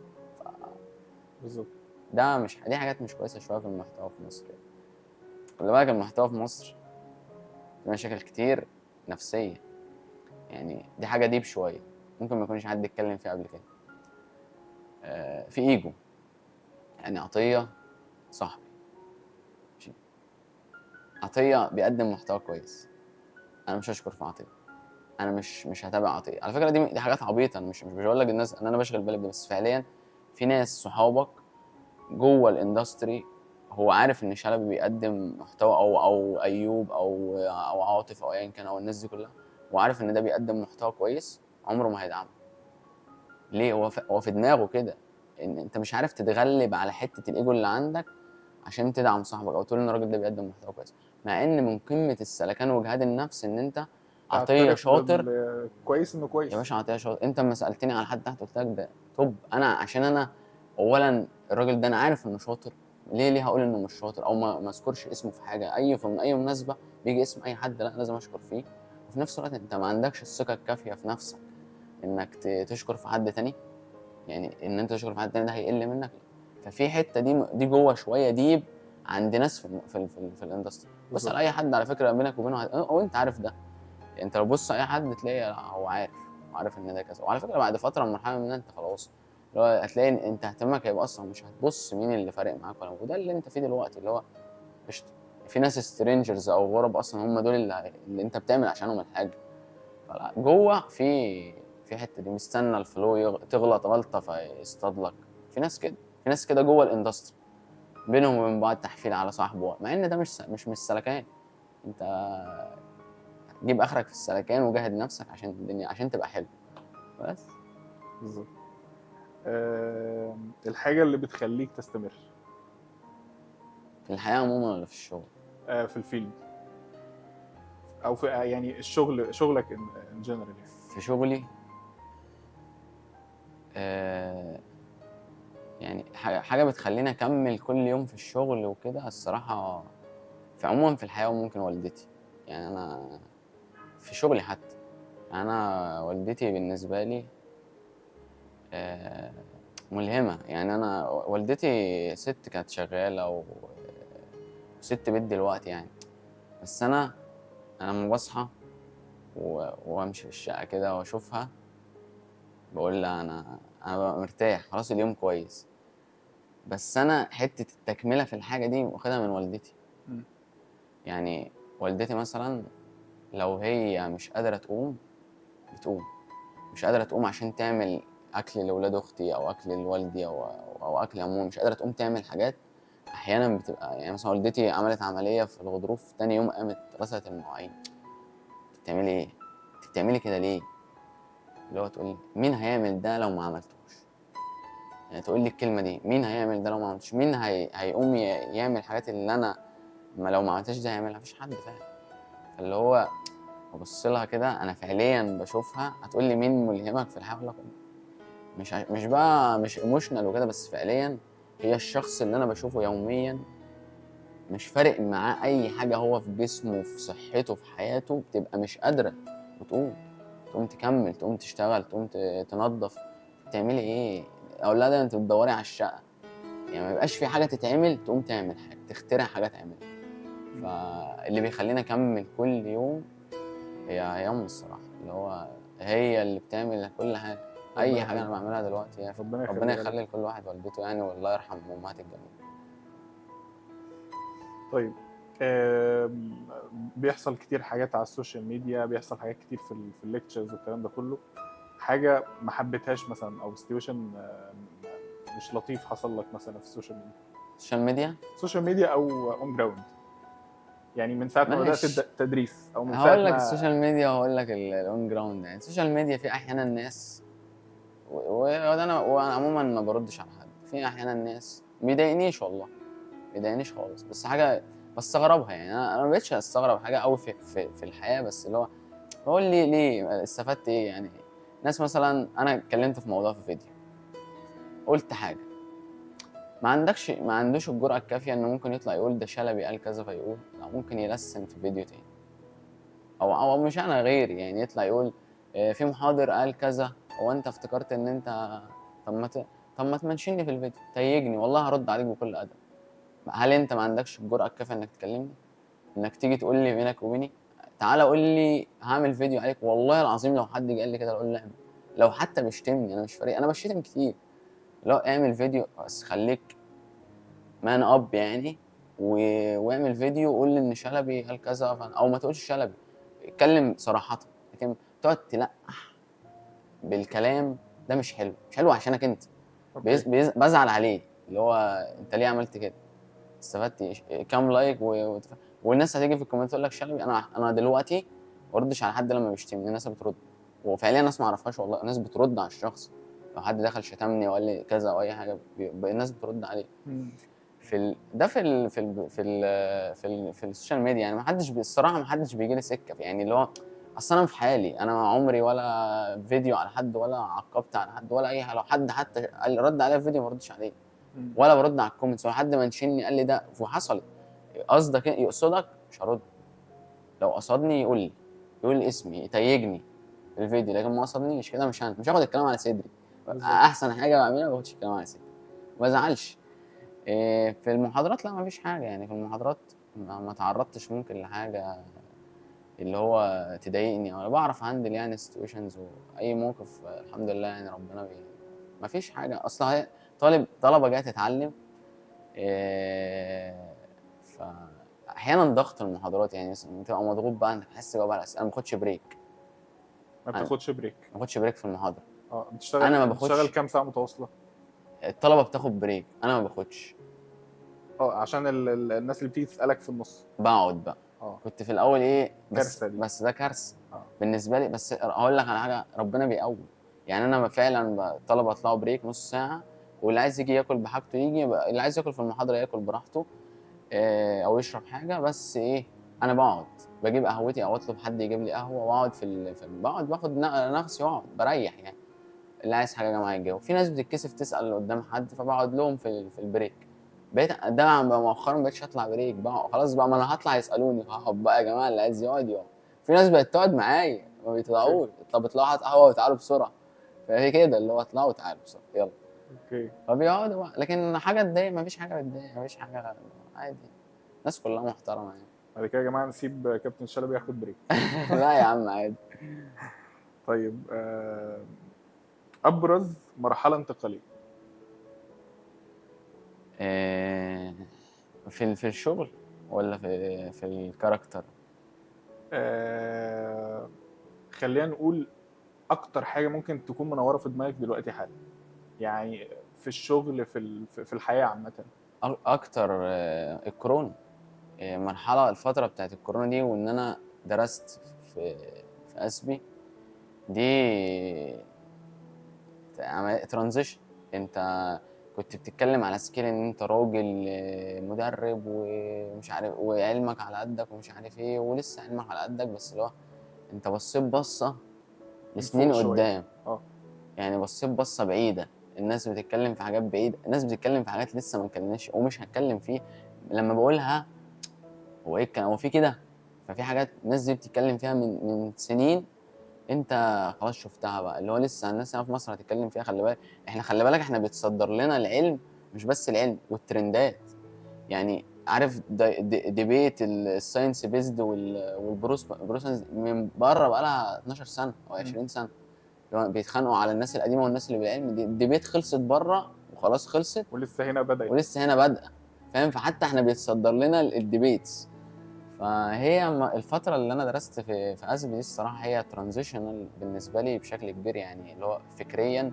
بالظبط. ده مش، دي حاجات مش كويسه شويه في المحتوى في مصر يعني. خلي بالك المحتوى في مصر في مشاكل كتير نفسيه، يعني دي حاجه ديب شويه، ممكن ما يكونش حد اتكلم فيها قبل كده. في ايجو. يعني عطيه صاحبي، ماشي، عطيه بيقدم محتوى كويس، انا مش هشكر في عطيه، انا مش هتابع عطيه. على فكره دي حاجات عبيطه، انا مش بقول لك الناس ان انا بشغل بالي بده، بس فعليا في ناس صحابك جوه الاندستري، هو عارف ان شلبي بيقدم محتوى، او ايوب او عاطف او ايا كان، او الناس دي كلها، وعارف ان ده بيقدم محتوى كويس، عمره ما هيدعمه. ليه؟ هو في دماغه كده، ان انت مش عارف تتغلب على حته الايجو اللي عندك عشان تدعم صاحبك او تقول ان الراجل ده بيقدم محتوى كويس، مع ان من قمه السلكان وجهاد النفس ان انت عطيه تعترف شاطر. كويس انه يا كويس. باشا عطيه شاطر، انت لما سالتني على حد تحت قلت لك ده توب. انا عشان انا اولا الراجل ده انا عارف انه شاطر، ليه هقول انه مش شاطر او ما اذكرش اسمه في حاجه، من اي مناسبه بيجي اسم اي حد لا لازم اشكر فيه. وفي نفس الوقت انت ما عندكش الثقه الكافيه في نفسك انك تشكر في حد تاني، يعني ان انت تشكر في حد تاني ده هيقل منك. ففي حته دي جوه شويه ديب عند ناس في الاندستري. بص على بالظبط. اي حد على فكره بينك وبينه او انت عارف ده، يعني انت لو بص اي حد تلاقي لا هو عارف ان ده كذا. وعلى فكره بعد فتره من مرحله من انت خلاص، اللي هو هتلاقي ان انت اهتمامك هيبقى اصلا مش هتبص مين اللي فارق معاك ولا، وده اللي انت فيه دلوقتي، اللي هو قشطه. في ناس سترينجرز او غرب اصلا هم دول اللي انت بتعمل عشانهم الحاجه. فلا جوه في حته دي مستنى الفلو تغلط غلطه فيصطاد لك. في ناس كده، في ناس كده جوه الاندستري بينهم وبين بعض تحفيل على صاحبه، مع ان ده مش السلكان. انت جيب اخرك في السلكان وجاهد نفسك عشان الدنيا، عشان تبقى حلو بس. بالظبط. الحاجه اللي بتخليك تستمر في الحياه عموما ولا في الشغل؟ في الفيلد، او في يعني شغلك ان جنرال يعني. في شغلي يعني حاجه بتخليني اكمل كل يوم في الشغل وكده الصراحه، في عموما في الحياه، وممكن والدتي. يعني انا في شغلي حتى، انا والدتي بالنسبه لي آه، ملهمة. يعني أنا والدتي ست كانت شغالة وست بيت دلوقتي يعني، بس أنا لما بصحى وأمشي في الشقة كده وأشوفها بقول لها أنا ببقى مرتاح خلاص، اليوم كويس. بس أنا حتة التكملة في الحاجة دي واخدها من والدتي. مم. يعني والدتي مثلا لو هي مش قادرة تقوم بتقوم، مش قادرة تقوم عشان تعمل أكل لولاد أختي أو أكل لوالدي أو أكل عموما، مش قادرة تقوم تعمل حاجات. أحيانا بتبقى يعني مثلا والدتي عملت عملية في الغضروف، تاني يوم قامت غسلت المواعين. أنت بتعملي إيه؟ أنت بتعملي كده ليه؟ اللي هو تقول لي مين هيعمل ده لو ما عملتوش؟ يعني تقول لي الكلمة دي، مين هيعمل ده لو ما عملتوش؟ مين هيقوم يعمل الحاجات اللي أنا لو ما عملتهاش دي هيعملها؟ مفيش حد فاهم. فاللي هو ببص لها كده، انا فعليا بشوفها. هتقول لي مين ملهمك في الحياه؟ اقول لك مش بقى مش ايموشنال وكده، بس فعليا هي الشخص اللي انا بشوفه يوميا مش فارق معاه اي حاجه، هو في جسمه في صحته في حياته بتبقى مش قادره وتقوم تكمل، تقوم تشتغل، تقوم تنظف. تعملي ايه؟ اقول لها ده انت بتدوري على الشقه. يعني ما يبقاش في حاجه تتعمل تقوم تعمل حاجه، تخترع حاجه تعملها. فاللي بيخليني اكمل كل يوم هي أمي الصراحة، اللي هو هي اللي بتعمل كل حاجة. أي حاجة أنا بعملها دلوقتي هي ربنا ربنا يخليها لك. يخلي لكل واحد والدته يعني، والله يرحم أمهات الجميع. طيب، بيحصل كتير حاجات على السوشيال ميديا، بيحصل حاجات كتير في الليكتشرز والكلام ده كله. حاجه ما حبيتهاش مثلا، او سيتويشن مش لطيف حصل لك مثلا في السوشيال ميديا؟ السوشيال ميديا السوشيال ميديا او اون جراوند، يعني من ساعه ما بدات ماشي. التدريس، او من ساعه هقول لك ما. السوشيال ميديا وهقول لك الأون جراوند. يعني السوشيال ميديا في أحيانا ناس وأنا عموما ما بردش على حد. في أحيانا ناس بيضايقنيش، والله بيضايقنيش خالص، بس حاجة بستغربها. يعني أنا ما بقتش أستغرب حاجة أوي في الحياة، بس اللي هو بقول ليه استفدت إيه يعني؟ ناس مثلا أنا اتكلمت في موضوع في فيديو، قلت حاجة، ما عندوش الجرأة الكافية انه ممكن يطلع يقول ده شلبي قال كذا فيقول، لا ممكن يلسن في فيديو تاني. او مش انا غيري يعني، يطلع يقول في محاضر قال كذا، هو انت افتكرت ان انت طب ما ت... طب ما تمنشني في الفيديو، تيجني والله هرد عليك بكل ادب. هل انت ما عندكش الجرأة الكافية انك تكلمني، انك تيجي تقول لي بينك وبيني تعالى قول لي هعمل فيديو عليك؟ والله العظيم لو حد قال لي كده اقول له اعمل. لو حتى بيشتمني انا مش فارق، انا بشتم كتير. لو اعمل فيديو بس خليك مان اب يعني، واعمل فيديو وقول ان شلبي قال كذا، او ما تقولش شلبي، اتكلم صراحه. لكن تقعد تلقح بالكلام ده مش حلو، مش حلو عشانك انت. اوكي. بزعل عليه، اللي هو انت ليه عملت كده؟ استفدت كام لايك والناس هتيجي في الكومنت تقول لك شلبي. انا دلوقتي ما بردش على حد لما بيشتمني، الناس بترد. وفعليا ناس ما اعرفهاش والله، ناس بترد على الشخص. لو حد دخل شتمني وقال لي كذا او اي حاجه الناس بترد عليه. ده في السوشيال ميديا يعني. الصراحه ما حدش بيجي لي سكه يعني، اللي هو اصل انا في حالي، انا عمري ولا فيديو على حد ولا عقبت على حد ولا اي حاجه. لو حد حتى رد عليا في فيديو ما ردش عليه، ولا برد على الكومنتس. ولا حد منشني قال لي ده وحصلت، قصدك يقصدك مش هرد. لو قصدني يقول لي اسمي، يتيجني في الفيديو، لكن ما قصدنيش كده مش هاخد الكلام على صدري. بالظبط. احسن حاجه بعملها ما باخدش الكلام على صدري، ما بزعلش. في المحاضرات لا ما فيش حاجه يعني. في المحاضرات ما تعرضتش ممكن لحاجه اللي هو تضايقني، او بعرف هاندل يعني سيتويشنز واي موقف الحمد لله يعني. ربنا ما فيش حاجه اصلا. هي طلبه جايه تتعلم. فاحيانا ضغط المحاضرات يعني، مثلا بتبقى مضغوط بقى انك تحس جواب على الاسئله. انا ما باخدش بريك، ما بتاخدش بريك؟ ما باخدش بريك في المحاضره. بتشتغل، انا ما بتشتغل باخدش. كام ساعه متواصله؟ الطلبه بتاخد بريك، انا ما باخدش. عشان الناس اللي بتيجي تسالك في النص. بقعد بقى. كنت في الاول ايه، كارثه دي. بس ده كارثه اه بالنسبه لي. بس اقول لك على حاجه، ربنا بيقوي يعني. انا فعلا الطلبه يطلعوا بريك نص ساعه، واللي عايز يجي ياكل بحاجته يجي، اللي عايز ياكل في المحاضره ياكل براحته، او يشرب حاجه. بس ايه، انا بقعد بجيب قهوتي او اطلب حد يجيب لي قهوه واقعد بقعد باخد نفسي واقعد بريح يعني. اللي عايز حاجه يا جماعه يجاوب. في ناس بتتكسف تسال اللي قدام حد، فبقعد لهم في البريك. بقيت ده مؤخرا بقيتش اطلع بريك بقى خلاص بقى، ما انا هطلع يسالوني هقعد بقى يا جماعه، اللي عايز يقعد يقعد. في ناس بقت تقعد معايا ما بيطلعوش. طب اطلعوا هات قهوه وتعالوا بسرعه. فهي كده اللي هو اطلعوا وتعالوا بسرعه يلا. اوكي. فبيقعدوا بقى، لكن حاجه تضايق مفيش حاجه بتضايق، مفيش حاجه، عادي، الناس كلها محترمه يعني. بعد كده يا جماعه نسيب كابتن شلبي ياخد بريك. لا يا عم عادي. طيب ابرز مرحله انتقاليه. آه، في الشغل ولا في الكاركتر؟ خلينا نقول اكتر حاجه ممكن تكون منوره في دماغك دلوقتي حالا، يعني في الشغل في الحياه عامه. اكتر الكورونا، مرحله الفتره بتاعت الكورونا دي، وان انا درست في اسبي دي ترانزيشن. انت كنت بتتكلم على سكيل ان انت راجل مدرب ومش عارف، وعلمك على قدك ومش عارف ايه، ولسه علمك على قدك، بس اللي هو انت بصيت بصه لسنين فوق شوية. قدام. يعني بصيت بصه بعيده، الناس بتتكلم في حاجات بعيده، الناس بتتكلم في حاجات لسه ما اتكلمناش ومش هتكلم فيه. لما بقولها هو ايه الكلام، هو في كده. ففي حاجات الناس دي بتتكلم فيها من سنين، انت خلاص شفتها بقى، اللي هو لسه الناس هنا في مصر هتتكلم فيها. خلي بالك احنا، خلي بالك احنا بيتصدر لنا العلم، مش بس العلم والترندات. يعني عارف ديبيت الساينس بيزد والبروسنس من بره بقى لها 12 سنه او 20 سنه، اللي هو بيتخانقوا على الناس القديمه والناس اللي بالعلم. دي الديبيت خلصت بره وخلاص خلصت، ولسه هنا بدأت. ولسه هنا بادئه، فاهم؟ فحتى احنا بيتصدر لنا الديبيتس. فهي الفترة اللي أنا درست في أزبي دي الصراحة هي ترانزيشنال بالنسبة لي بشكل كبير، يعني اللي هو فكريا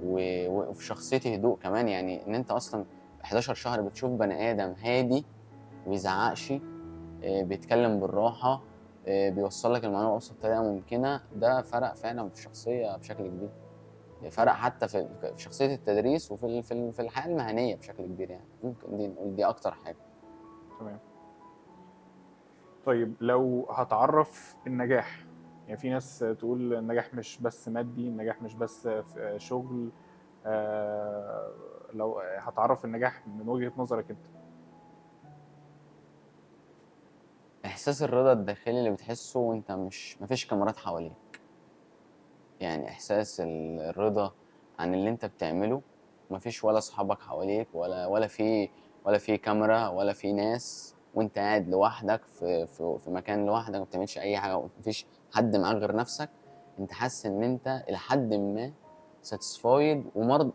وفي شخصيتي هدوء كمان. يعني إن أنت أصلا 11 شهر بتشوف بني آدم هادي، بيزعقش، بيتكلم بالراحة، بيوصل لك المعلومة بأبسط طريقة ممكنة. ده فرق فعلا في الشخصية بشكل كبير، فرق حتى في شخصية التدريس وفي في الحياة المهنية بشكل كبير. يعني ممكن دي نقول دي أكتر حاجة. تمام. طيب لو هتعرف النجاح، يعني في ناس تقول النجاح مش بس مادي، النجاح مش بس في شغل، لو هتعرف النجاح من وجهة نظرك انت. احساس الرضا الداخلي اللي بتحسه وانت مش مفيش كاميرات حواليك، يعني احساس الرضا عن اللي انت بتعمله، مفيش ولا اصحابك حواليك ولا في كاميرا ولا في ناس، وانت قاعد لوحدك في مكان لوحدك ما بتعملش اي حاجه، مفيش حد معاك غير نفسك. انت حاسس ان انت لحد ما ساتسفايد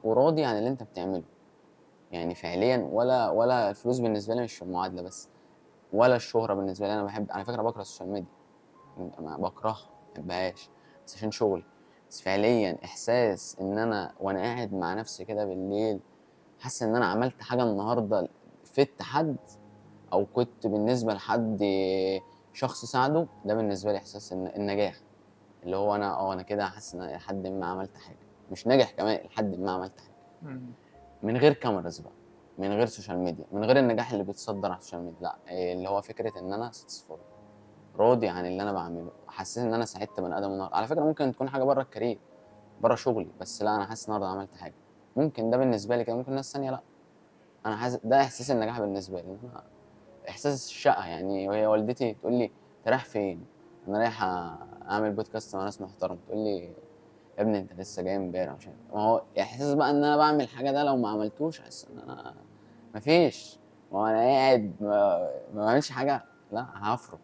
وراضي عن اللي انت بتعمله. يعني فعليا ولا الفلوس بالنسبه لي مش في المعادله بس، ولا الشهرة بالنسبة لي. أنا بحب، على فكرة بكره السوشيال ميديا، ما بكرهها، ما بحبهاش، بس عشان شغلي. بس فعليا إحساس إن أنا وأنا قاعد مع نفسي كده بالليل حاسس إن أنا عملت حاجة النهاردة، فدت حد، أو كنت بالنسبة لحد شخص ساعده، ده بالنسبة لي إحساس النجاح. اللي هو أنا كده حاسس إن لحد ما عملت حاجة، مش ناجح كمان، لحد ما عملت حاجة. من غير كاميرز بقى، من غير سوشيال ميديا، من غير النجاح اللي بيتصدر على السوشيال ميديا، لا اللي هو فكره ان انا ساتسفايد، راضي عن اللي انا بعمله، حاسس ان انا ساعدت بني ادم النهارده. على فكره ممكن تكون حاجه بره الكارير، بره شغلي، بس لا انا حاسس النهارده عملت حاجه. ممكن ده بالنسبه لي كده، ممكن ناس ثانيه لا. انا حاسس ده احساس النجاح بالنسبه لي. أنا احساس الشقه، يعني وهي والدتي تقول لي انت رايح فين؟ انا رايح اعمل بودكاست مع ناس محترمه، تقول لي يا ابني انت لسه جاي امبارح، مش عارف. ما هو احساس بقى ان انا بعمل حاجه، ده لو ما عملتوش احس ان انا مفيش، ما هو انا قاعد ما بعملش حاجه، لا هفرق.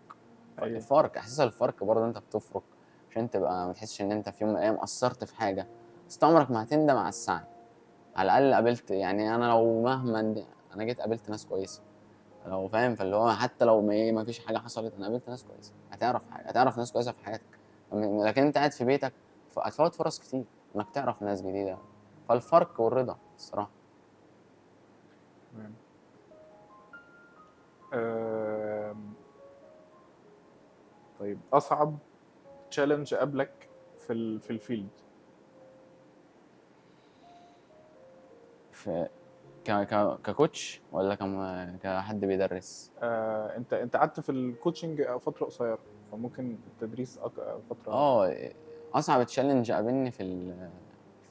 أيوة. الفرق، احساس الفرق برضه انت بتفرق، عشان تبقى ما تحسش ان انت في يوم من الايام قصرت في حاجه. بس أنت عمرك ما هتندم على السعي. على الاقل قابلت، يعني انا لو مهما انا جيت قابلت ناس كويسه، لو فاهم، فاللي هو حتى لو ما فيش حاجه حصلت، انا قابلت ناس كويسه، هتعرف حاجه، هتعرف ناس كويسه في حياتك. لكن انت قاعد في بيتك هتفوت فرص كتير انك تعرف ناس جديده. فالفرق والرضا الصراحه. تمام. طيب اصعب تشالنج قابلك في الفيلد. في ككوتش ولا كحد بيدرس؟ انت قعدت في الكوتشنج فتره قصيره، فممكن التدريس فتره. اصعب تشالنج قابلني في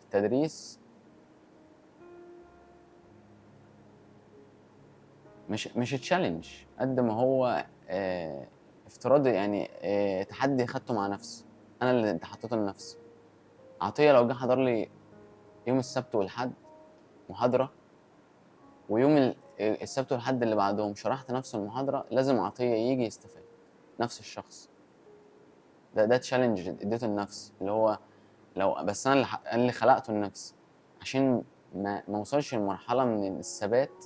التدريس مش تشالنج قد ما هو افتراضي، يعني تحدي خدته مع نفسي، انا اللي حطيته لنفسي. عطيه لو جه حضر لي يوم السبت والحد محاضره، ويوم السبت والحد اللي بعدهم شرحت نفس المحاضره، لازم عطيه يجي يستفاد، نفس الشخص. ده تشالنج اديته لنفسي، اللي هو لو بس انا اللي خلقته لنفسي عشان ما اوصلش لمرحله من الثبات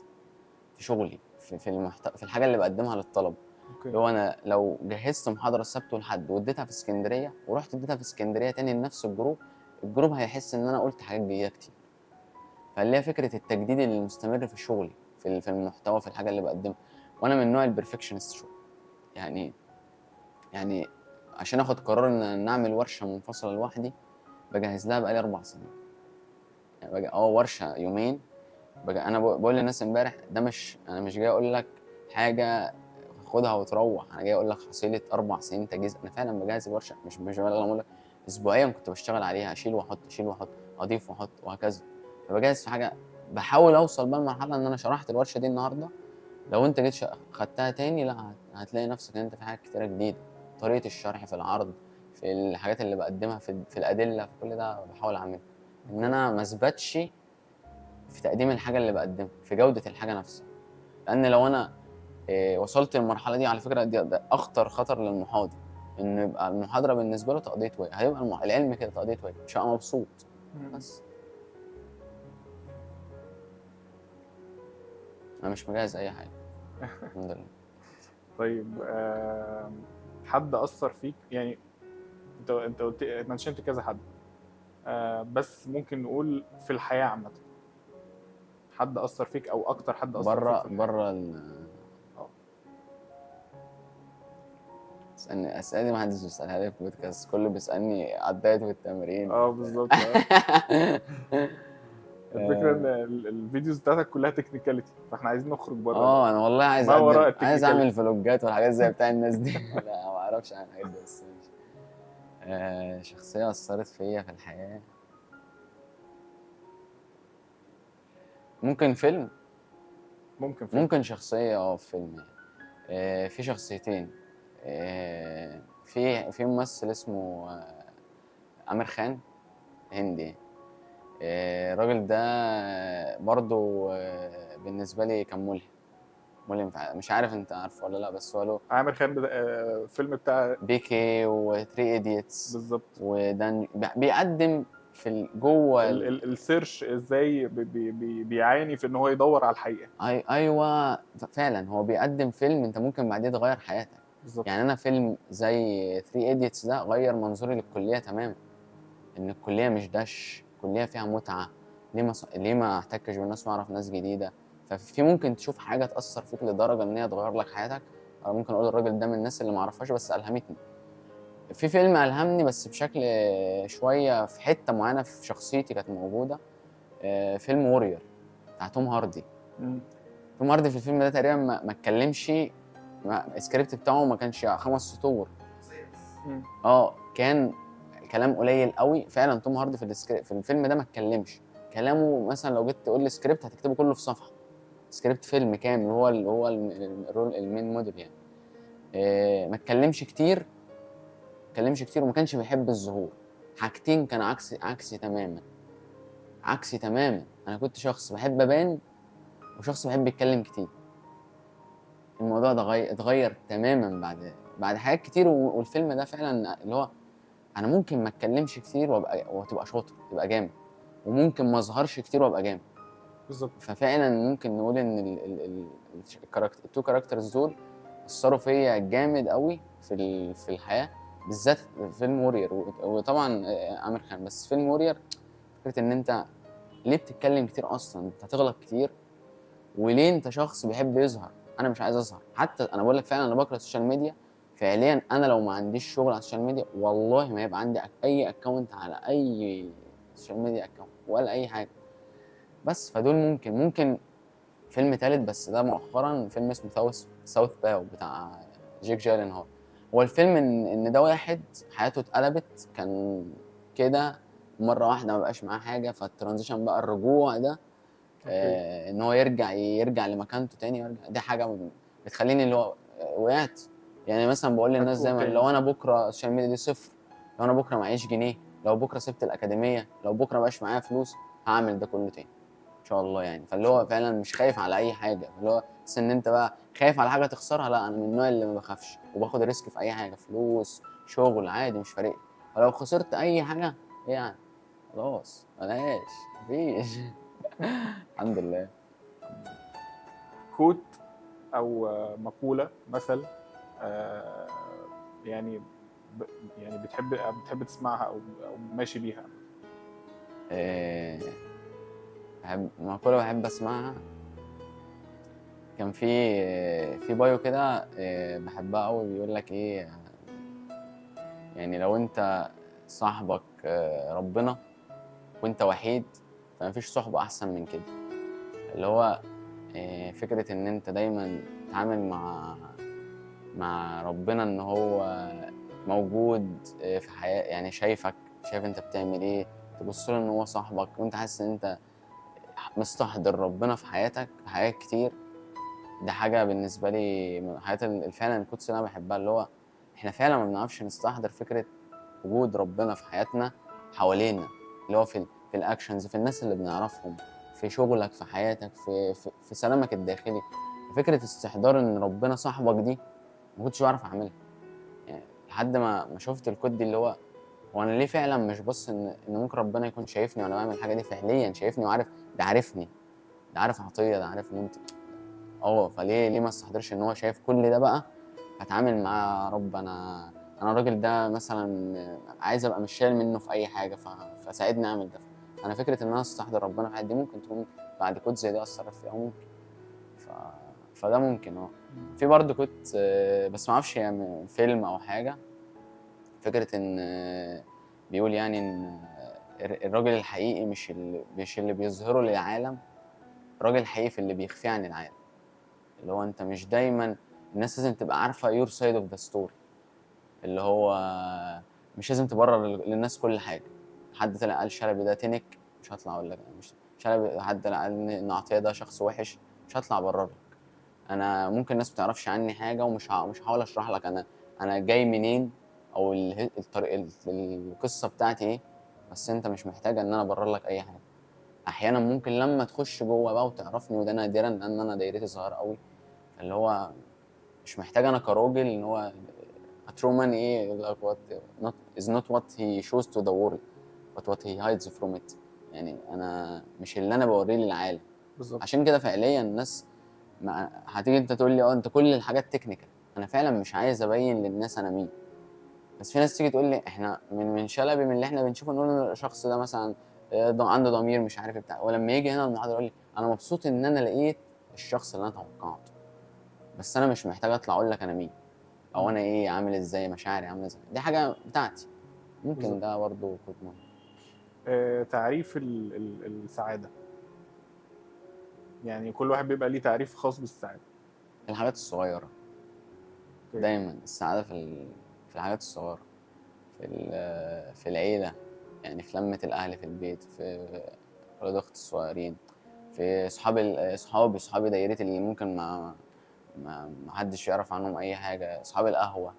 في شغلي، في الحاجه اللي بقدمها للطلبه. اوكي. اللي هو انا لو جهزت محاضره السبت والحد واديتها في اسكندريه ورحت اديتها في اسكندريه تاني لنفس الجروب هيحس ان انا قلت حاجات جديده كتير. فاللي هي فكره التجديد المستمر في شغلي، في المحتوى، في الحاجه اللي بقدمها. وانا من نوع البرفكشنست شويه، يعني عشان اخد قرار ان نعمل ورشه منفصله لوحدي بجهز لها بقالي 4 سنين. يعني ورشه يومين انا بقول للناس امبارح ده انا مش جاي اقول لك حاجه خدها وتروح، انا جاي اقول لك حصيله 4 سنين تجهيز. انا فعلا بجهز الورشه، مش ببالغ لما اقول لك اسبوعيا كنت بشتغل عليها، اشيل واحط اضيف واحط وهكذا. فبجهز في حاجه، بحاول اوصل بقى لمرحله ان انا شرحت الورشه دي النهارده، لو انت جيت خدتها تاني لا هتلاقي نفسك ان انت في حاجات كتيره جديده، طريقه الشرح في العرض، في الحاجات اللي بقدمها، في الادله، في كل ده بحاول اعمله، ان انا ما اثبتش في تقديم الحاجه اللي بقدمها، في جوده الحاجه نفسها. لان لو انا وصلت للمرحله دي، على فكره ده اخطر خطر للمحاضر، انه يبقى المحاضره بالنسبه له تقضيه وقت، هيبقى العلم كده تقضيه وقت، مش هبقى مبسوط. بس انا مش مجهز اي حاجه الحمد لله. طيب حد اثر فيك يعني؟ انت قلت منشنت كذا حد، بس ممكن نقول في الحياه عامه حد اثر فيك، او اكتر حد اثر فيك في بره آه. اسالني اسئله دي ما حدش بيسالها لي في البودكاست، كله بيسالني على الدايت والتمرين. بالظبط. الفكره ان الفيديوز بتاعتك كلها تكنيكاليتي، فاحنا عايزين نخرج بره. انا والله عايز ما وراء عايز التكنيكاليتي. اعمل فلوجات والحاجات زي بتاع الناس دي. لا ما اعرفش عن الحاجات دي، بس شخصيه اثرت فيا في الحياه، ممكن فيلم، ممكن شخصيه في فيلم يعني. في شخصيتين، في ممثل اسمه عامر خان، هندي. الراجل ده برضو بالنسبه لي كان ملهم. مش عارف انت عارفه ولا لا، بس هو له عامر خان فيلم بتاع بيكي وثري ايديتس بالظبط. وده بيقدم في جوه السيرش ازاي بيعاني في ان هو يدور على الحقيقه. ايوه فعلا هو بيقدم فيلم انت ممكن بعدين تغير حياتك. بالظبط. يعني انا فيلم زي ثري ايديتس ده غير منظوري للكليه تماما، ان الكليه مش دش، الكليه فيها متعه. ليه ما احتكش بالناس واعرف ناس جديده؟ ففي ممكن تشوف حاجه تاثر فيك لدرجه ان هي تغير لك حياتك. أو ممكن اقول الراجل ده من الناس اللي ما اعرفهاش بس الهمتني. في فيلم الهمني بس بشكل شويه في حته معينه في شخصيتي كانت موجوده، فيلم وورير بتاع توم هاردي. توم هاردي في الفيلم ده تقريبا ما اتكلمش، السكريبت بتاعه ما كانش 5 سطور. كان كلام قليل قوي فعلا. توم هاردي في الفيلم ده ما اتكلمش، كلامه مثلا لو جيت تقول لي سكريبت هتكتبه كله في صفحه، سكريبت فيلم كامل، هو الرول المين موديل يعني. ما اتكلمش كتير وما كانش بيحب الظهور. حاجتين كان عكسي تماما. انا كنت شخص بحب ابان وشخص بحب يتكلم كتير. الموضوع ده اتغير تماما بعد حاجات كتير. والفيلم ده فعلا اللي هو انا ممكن ما اتكلمش كتير وتبقى شاطر تبقى جامد، وممكن ما اظهرش كتير وابقى جامد بالظبط. ففعلا ممكن نقول ان التو كاركترز دول اثروا فيا جامد قوي في الحياه، بالذات فيلم وورير وطبعا عامر خان. بس فيلم وورير فكره ان انت ليه بتتكلم كتير اصلا، انت هتغلط كتير، وليه انت شخص بيحب يظهر. انا مش عايز اظهر، حتى انا بقول لك فعلا انا بكره السوشيال ميديا فعليا. انا لو ما عنديش شغل على السوشيال ميديا والله ما يبقى عندي اي اكونت على اي سوشيال ميديا اكونت ولا اي حاجه. بس فدول ممكن فيلم تالت بس ده مؤخرا، فيلم اسمه ساوث باو بتاع جيك جيلنهال. هو الفيلم ان ده واحد حياته اتقلبت، كان كده مره واحده ما بقاش معاه حاجه، فالترانزيشن بقى الرجوع ده ان هو يرجع لمكانته تاني. دي حاجه بتخليني اللي هو وقعت. يعني مثلا بقول للناس دايما لو انا بكره السوشيال ميديا دي صفر، لو انا بكره معيش جنيه، لو بكره سبت الاكاديميه، لو بكره مبقاش معايا فلوس، هعمل ده كله تاني ان شاء الله يعني. فاللي هو فعلا مش خايف على اي حاجه، اللي هو بس ان انت بقى خايف على حاجه تخسرها، لا انا من النوع اللي ما بخافش وباخد ريسك في اي حاجه، فلوس شغل عادي مش فارق لي. ولو خسرت اي حاجه إيه يعني، خلاص بلاش، مفيش. الحمد لله. كوت او مقوله مثل آه، يعني ب... يعني بتحب تسمعها او ماشي بيها؟ إيه، بحب مقولة بحب اسمعها. كان في بايو كده بحبها قوي، بيقول لك ايه يعني لو انت صاحبك ربنا وانت وحيد، فمفيش صحبة احسن من كده. اللي هو فكرة ان انت دايما تتعامل مع ربنا، ان هو موجود في حياة، يعني شايفك، شايف انت بتعمل ايه، تبص له ان هو صاحبك وانت حاسس ان انت مستحضر ربنا في حياتك، في حاجات كتير. ده حاجة بالنسبة لي من الحاجات فعلا القدس اللي أنا بحبها، اللي هو إحنا فعلا ما بنعرفش نستحضر فكرة وجود ربنا في حياتنا حوالينا، اللي هو في الأكشنز، في الناس اللي بنعرفهم، في شغلك، في حياتك، في سلامك الداخلي. فكرة استحضار إن ربنا صاحبك دي ما كنتش بعرف أعملها يعني، لحد ما شفت الكود دي، اللي هو أنا ليه فعلا مش بص إن ممكن ربنا يكون شايفني وأنا بعمل الحاجة دي، فعليا شايفني وعارف، ده عارفني، ده عارف عطية، ده عارف ممكن. فليه ما استحضرش ان هو شايف كل ده بقى، هتعامل مع رب. انا الراجل ده مثلا عايز ابقى مش شايل منه في اي حاجه، فساعدني اعمل ده. انا فكره ان انا استحضر ربنا في حياتي دي ممكن تكون بعد كود زي ده اثرت فيها، ممكن. ف... فده ممكن في برضه كنت بس ما اعرفش يعني فيلم او حاجه، فكره ان بيقول يعني ان الراجل الحقيقي مش اللي بيظهره للعالم، الراجل الحقيقي في اللي بيخفيه عن العالم. اللي هو انت مش دايما الناس لازم تبقى عارفه يور سايد اوف ذا ستوري، اللي هو مش لازم تبرر للناس كل حاجه. حد طلع قال شلبي ده تنك، مش هطلع اقول لك مش شلبي. حد طلع قال ان عطيه ده شخص وحش، مش هطلع ابرر لك. انا ممكن الناس ما تعرفش عني حاجه، مش هحاول اشرح لك انا جاي منين، او الطريق، القصه بتاعتي ايه. بس انت مش محتاج ان انا ابرر لك اي حاجه. احيانا ممكن لما تخش جوه بقى وتعرفني، وده نادرا لان انا دايرتي صغيره قوي، اللي هو مش محتاج انا كراجل ان هو ترومان ايه يقول لك is not what he shows to the world but what he hides from it. يعني انا مش اللي انا بوريه للعالم. بالظبط. عشان كده فعليا الناس هتيجي انت تقول لي انت كل الحاجات تكنيكال، انا فعلا مش عايز ابين للناس انا مين. بس في ناس تيجي تقول لي احنا من شلبي، من اللي احنا بنشوفه، نقول الشخص ده مثلا عنده ضمير مش عارف بتاع، ولما يجي هنا المحاضره يقول لي انا مبسوط ان انا لقيت الشخص اللي انا توقعته، بس انا مش محتاج اطلع اقول لك انا مين او انا ايه عامل ازاي، مشاعري عامله ازاي، دي حاجه بتاعتي. ممكن بالظبط. ده برضه كود مهم. تعريف السعاده، يعني كل واحد بيبقى ليه تعريف خاص بالسعاده. الحاجات الصغيره، أوكي. دايما السعاده في الحاجات الصغيره، في العيله، يعني في لمه الاهل في البيت، في ولاد اختي الصغيرين، في صحابي دايرتي اللي ممكن ما حدش يعرف عنهم اي حاجه، اصحاب القهوه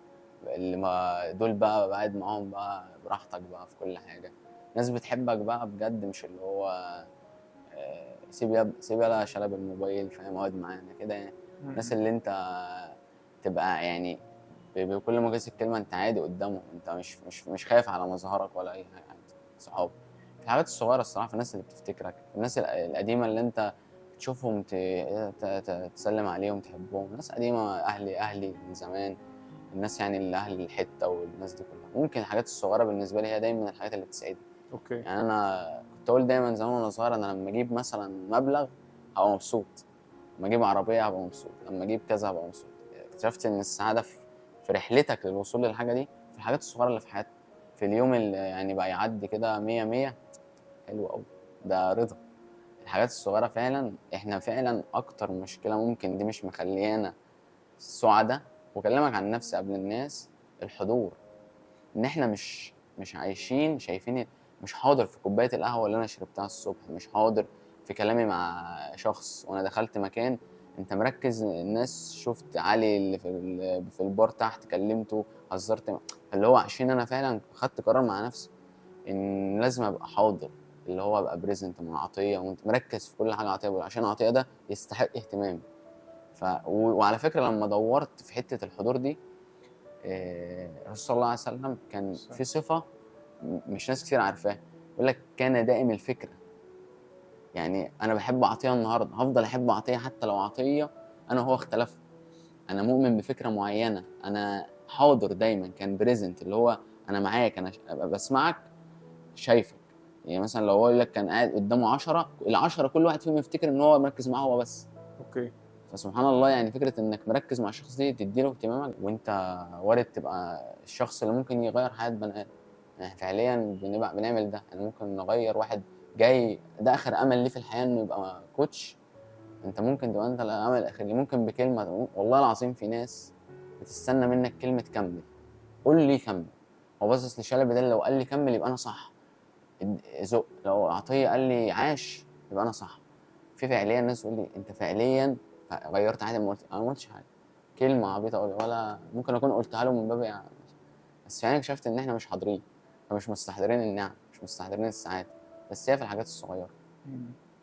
اللي ما دول بقى قاعد معاهم بقى براحتك بقى في كل حاجه. ناس بتحبك بقى بجد، مش اللي هو سيب يلا شلب الموبايل فاهم، اقعد معانا كده يعني. الناس اللي انت تبقى يعني بكل مقاييس الكلمه انت عادي قدامهم، انت مش خايف على مظهرك ولا اي حاجه، عادي. صحاب في الحاجات الصغيره الصراحه، في الناس اللي بتفتكرك، الناس القديمه اللي انت تشوفهم تسلم عليهم، تحبهم، ناس قديمه، اهلي من زمان، الناس يعني اللي اهل الحته والناس دي كلها. ممكن الحاجات الصغيره بالنسبه لي هي دايما الحاجات اللي بتسعدني. اوكي. يعني انا كنت اقول دايما زمان وانا صغير، انا لما اجيب مثلا مبلغ هبقى مبسوط، لما اجيب عربيه هبقى مبسوط، لما اجيب كذا هبقى مبسوط. اكتشفت ان السعاده في رحلتك للوصول للحاجه دي، في الحاجات الصغيره اللي في حياتك، في اليوم اللي يعني بقى يعدي كده 100 حلو قوي، ده رضا. الحاجات الصغيره فعلا، احنا فعلا اكتر مشكله ممكن دي مش مخليانا سعداء، وكلمك عن نفسي قبل الناس، الحضور. ان احنا مش عايشين شايفين، مش حاضر في كوبايه القهوه اللي انا شربتها الصبح، مش حاضر في كلامي مع شخص وانا دخلت مكان، انت مركز الناس، شفت علي اللي في البار تحت كلمته، هزرت اللي هو عشان انا فعلا خدت قرار مع نفسي. ان لازم ابقى حاضر، اللي هو ابقى بريزنت مع عطيه وانت مركز في كل حاجه عطيه بيقول، عشان عطيه ده يستحق اهتمام. وعلى فكره لما دورت في حته الحضور دي، الرسول صلى الله عليه وسلم كان في صفه مش ناس كتير عارفاها، يقول لك كان دائم الفكره. يعني انا بحب عطيه النهارده، هفضل احب عطيه حتى لو عطيه انا وهو اختلفنا. انا مؤمن بفكره معينه، انا حاضر دايما، كان بريزنت، اللي هو انا معاك، انا بسمعك، شايفك. يعني مثلا لو هو يقول لك كان قاعد قدامه 10، ال10 كل واحد فيهم يفتكر ان هو مركز معاه هو بس. اوكي. فسبحان الله، يعني فكره انك مركز مع الشخص دي تديله اهتمامك، وانت وارد تبقى الشخص اللي ممكن يغير حياه بني ادم. يعني فعليا بنعمل ده، يعني ممكن نغير واحد جاي ده اخر امل ليه في الحياه انه يبقى كوتش، انت ممكن تبقى انت الامل الاخير ليه. ممكن بكلمه، والله العظيم في ناس بتستنى منك كلمه كمل، قول لي كمل. هو باصص لشلبي ده، لو قال لي كمل يبقى انا صح، ذوق. لو عطيه قال لي عاش يبقى انا صح. في فعليا ناس تقول لي انت فعليا غيرت حياتي. انا ما قلتش حاجه، كلمه عبيطه اقول، ولا ممكن اكون قلتها له من باب يعني، بس فعلا اكتشفت ان احنا مش حاضرين، فمش مستحضرين النعم، مش مستحضرين السعاده، بس هي في الحاجات الصغيره.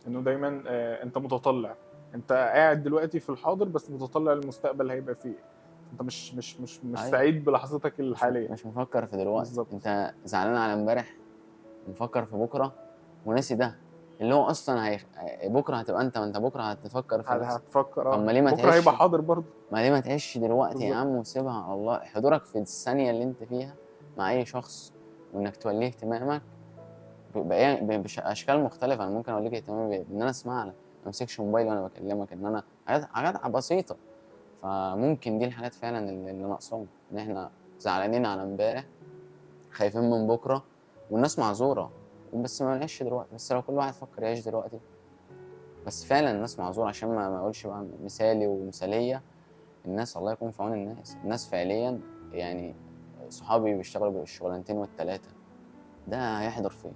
انه دايما انت متطلع، انت قاعد دلوقتي في الحاضر بس متطلع للمستقبل هيبقى فيه، انت مش أيوة. سعيد بلحظتك الحاليه. مش مفكر في دلوقتي، بالظبط. انت زعلان على امبارح، مفكر في بكره وناسي ده، اللي هو اصلا بكره هتبقى انت، وانت بكره هتفكر في نفسك. هتفكر طب ما ليه ما بكره هيبقى تعيش، حاضر برضه. ما ليه ما تعيش دلوقتي يا بالظبط. عم وسيبها على الله. حضورك في الثانيه اللي انت فيها مع اي شخص، وانك توليه اهتمامك باشكال مختلفه. انا ممكن اوليك اهتمامي بان انا اسمع لك، ما امسكش موبايل وانا بكلمك، ان انا حاجات بسيطه. فممكن دي الحاجات فعلا اللي ناقصانا، ان احنا زعلانين على امبارح، خايفين من بكره، والناس معذوره، بس ما نعيش دلوقتي. بس لو كل واحد فكر يعيش دلوقتي، بس فعلا الناس معذوره، عشان ما اقولش بقى مثالي ومثاليه. الناس الله يكون في عون الناس فعليا. يعني صحابي بيشتغلوا بالشغلانتين والتلاته، ده هيحضر فين؟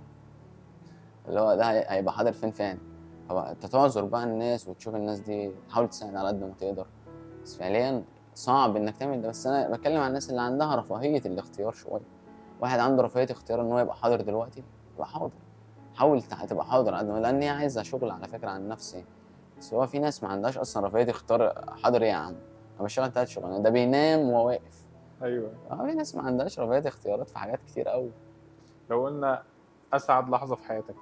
اللي هو ده هيبقى حاضر فين فعلا؟ انت تعذر بقى الناس وتشوف الناس دي، تحاول تساعد على قد ما تقدر، بس فعليا صعب انك تعمل ده. بس انا بتكلم عن الناس اللي عندها رفاهيه الاختيار شويه. واحد عنده رفاهيه اختيار ان هو يبقى حاضر دلوقتي، يبقى حاضر. حاول تبقى حاضر قد ما، لان هي عايزه شغل على فكره عن نفسي. بس هو في ناس ما عندهاش اصلا رفاهيه اختيار. حاضر ايه يا عم؟ انا بشتغل 3 شغلانات، ده بينام وهو واقف. ايوه. في ناس ما عندهاش رفاهيه اختيارات في حاجات كتير قوي. لو قلنا اسعد لحظه في حياتك.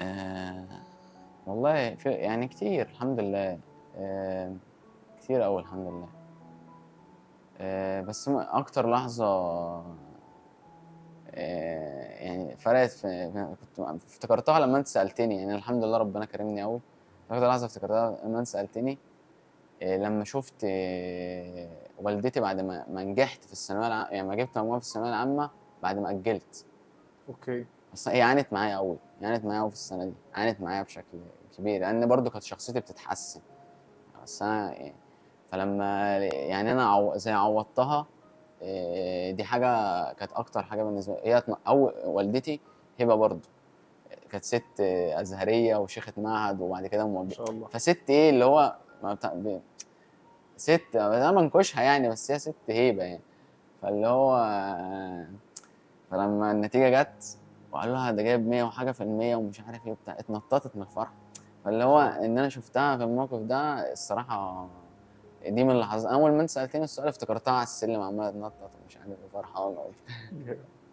آه والله في يعني كتير الحمد لله. كتير قوي الحمد لله. بس اكتر لحظه يعني فرقت كنت افتكرتها لما انت سالتني. يعني الحمد لله ربنا كرمني قوي. اكتر لحظه افتكرتها لما انت سالتني، لما شفت والدتي بعد ما نجحت في الثانويه العامه، يعني ما جبت مجموعه في الثانويه العامه بعد ما اجلت. اوكي. بس هي عانت معايا قوي، عانت معايا قوي في السنه دي، عانت معايا بشكل كبير، لان برضو كانت شخصيتي بتتحسن. بس انا يعني، فلما يعني انا زي عوضتها. دي حاجه كانت اكتر حاجه بالنسبه لي. هي او والدتي هبه برضو كانت ست ازهريه وشيخه معهد، وبعد كده ما شاء الله. فست ايه اللي هو ما ست انا منكشها يعني، بس هي ست هيبه يعني. فاللي هو فلما النتيجه جت وقالوا لها ده جايب 100 وحاجه في المية ومش عارف ايه وبتاع، اتنططت من الفرح. فاللي هو ان انا شفتها في الموقف ده الصراحه، دي من اللحظات. اول ما انت سالتني السؤال افتكرتها على السلم عماله تنطط ومش عارف ايه، فرحانه وبتاع.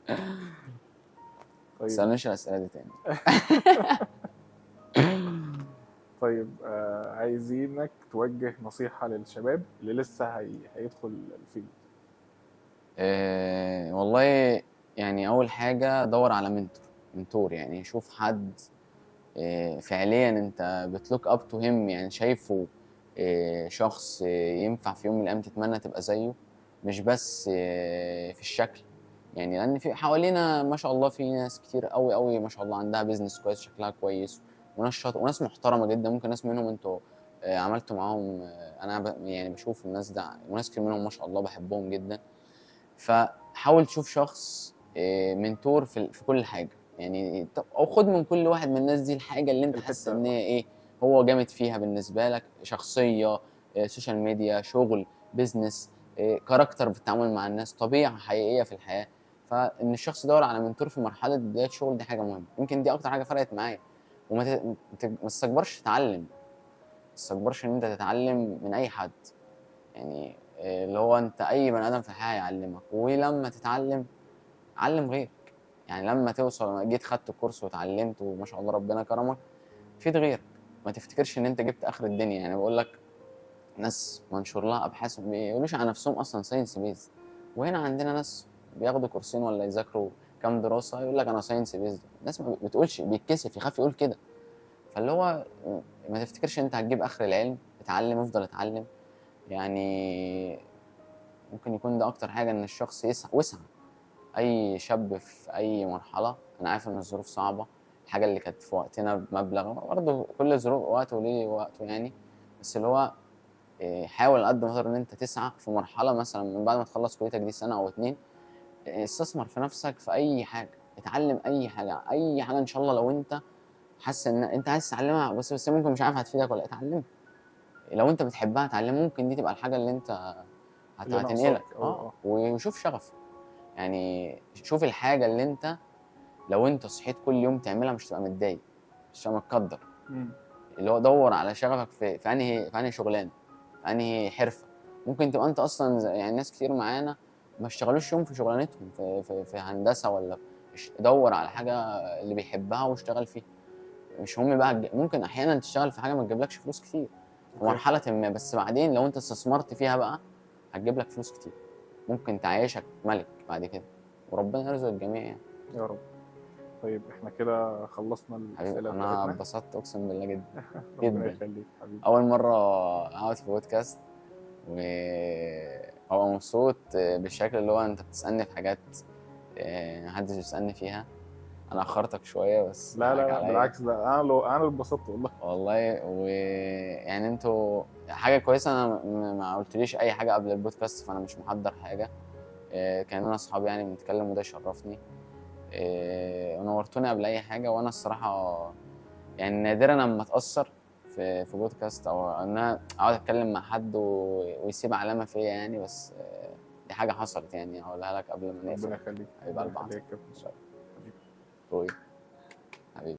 ما طيب. تسالنيش الاسئله دي تاني. طيب عايزينك توجه نصيحه للشباب اللي لسه هيدخل الفيلد. والله يعني اول حاجه دور على منتور. يعني شوف حد فعليا انت بتلوك اب تو هيم، يعني شايفه شخص ينفع في يوم من الايام تتمنى تبقى زيه، مش بس في الشكل. يعني لان في حوالينا ما شاء الله في ناس كتير قوي قوي ما شاء الله عندها بيزنس كويس، شكلها كويس، وناس شاطره وناس محترمه جدا. ممكن ناس منهم انتوا عملتوا معاهم. انا يعني بشوف الناس ده، وناس كتير منهم ما شاء الله بحبهم جدا. فحاول تشوف شخص منتور في كل حاجه. يعني او خد من كل واحد من الناس دي الحاجه اللي انت حاسس ان هي ايه، هو جامد فيها بالنسبه لك، شخصيه، سوشيال ميديا، شغل، بيزنس، كاركتر في التعامل مع الناس، طبيعه حقيقيه في الحياه. فان الشخص يدور على منتور في مرحله بدايه شغل دي حاجه مهمه، يمكن دي اكتر حاجه فرقت معايا. وما ما تستكبرش تتعلم، ما تستكبرش ان انت تتعلم من اي حد. يعني اللي هو انت اي بني ادم في الحياه يعلمك، ولما تتعلم علم غيرك. يعني لما توصل، لما جيت خدت كورس وتعلمت وما شاء الله ربنا كرمك، فيد غيرك. ما تفتكرش ان انت جبت اخر الدنيا. يعني بقول لك ناس منشور لها ابحاث ما بيقولوش عن نفسهم اصلا ساينس بيز، وهنا عندنا ناس بياخدوا كورسين ولا يذاكروا كام دراسه يقول لك انا ساينس بيز. الناس ما بتقولش، بيتكسف يخاف يقول كده. فاللي هو ما تفتكرش انت هتجيب اخر العلم. اتعلم، افضل اتعلم. يعني ممكن يكون ده اكتر حاجه، ان الشخص وسع. اي شاب في اي مرحله، انا عارف ان الظروف صعبه، الحاجه اللي كانت في وقتنا بمبلغ، برضه كل ظروف وقته وليه وقته يعني. بس اللي هو حاول قد ما تقدر ان انت تسعى في مرحله، مثلا من بعد ما تخلص كليتك دي سنه او اتنين، استثمر في نفسك في اي حاجه، اتعلم اي حاجه، اي حاجه ان شاء الله. لو انت حاسس ان انت عايز تتعلمها بس ممكن مش عارف هتفيدك ولا اتعلمها. لو انت بتحبها اتعلم، ممكن دي تبقى الحاجه اللي انت اللي هتنقلك. ناقصاك اه. وشوف شغفك. يعني شوف الحاجه اللي انت لو انت صحيت كل يوم تعملها مش هتبقى متضايق، مش هتبقى متقدر. اللي هو دور على شغفك في انهي شغلانه، في انهي حرفه. ممكن تبقى انت اصلا يعني ناس كتير معانا ما اشتغلوش يوم في شغلانتهم في هندسه ولا دور على حاجه اللي بيحبها واشتغل فيها. مش هم بقى ممكن احيانا تشتغل في حاجه ما تجيبلكش فلوس كتير في مرحله ما، بس بعدين لو انت استثمرت فيها بقى هتجيب لك فلوس كتير، ممكن تعيشك ملك بعد كده، وربنا يرزق الجميع يعني. يا رب. طيب احنا كده خلصنا حبيبي الاسئله انا بتاعتنا. اتبسطت اقسم بالله جدا. ربنا جدا. يخليك حبيبي. اول مره اقعد في بودكاست، وهو مبسوط بالشكل اللي هو انت بتسالني في حاجات محدش بيسالني فيها. انا اخرتك شويه بس لا لا حقك لا عليا بالعكس، ده انا اللي اتبسطت والله. والله. ويعني انتوا حاجه كويسه، انا ما قلتليش اي حاجه قبل البودكاست، فانا مش محضر حاجه. كاننا اصحاب يعني بنتكلم، وده يشرفني. ونورتوني قبل اي حاجه. وانا الصراحه يعني نادرا لما اتاثر في بودكاست، او ان انا اقعد اتكلم مع حد ويسيب علامه فيا يعني. بس دي حاجه حصلت يعني، اقولها لك قبل ما نقفل. ربنا يخليك. هيبقى ربنا البعض يخليك يا كابتن. حبيبي. طيب.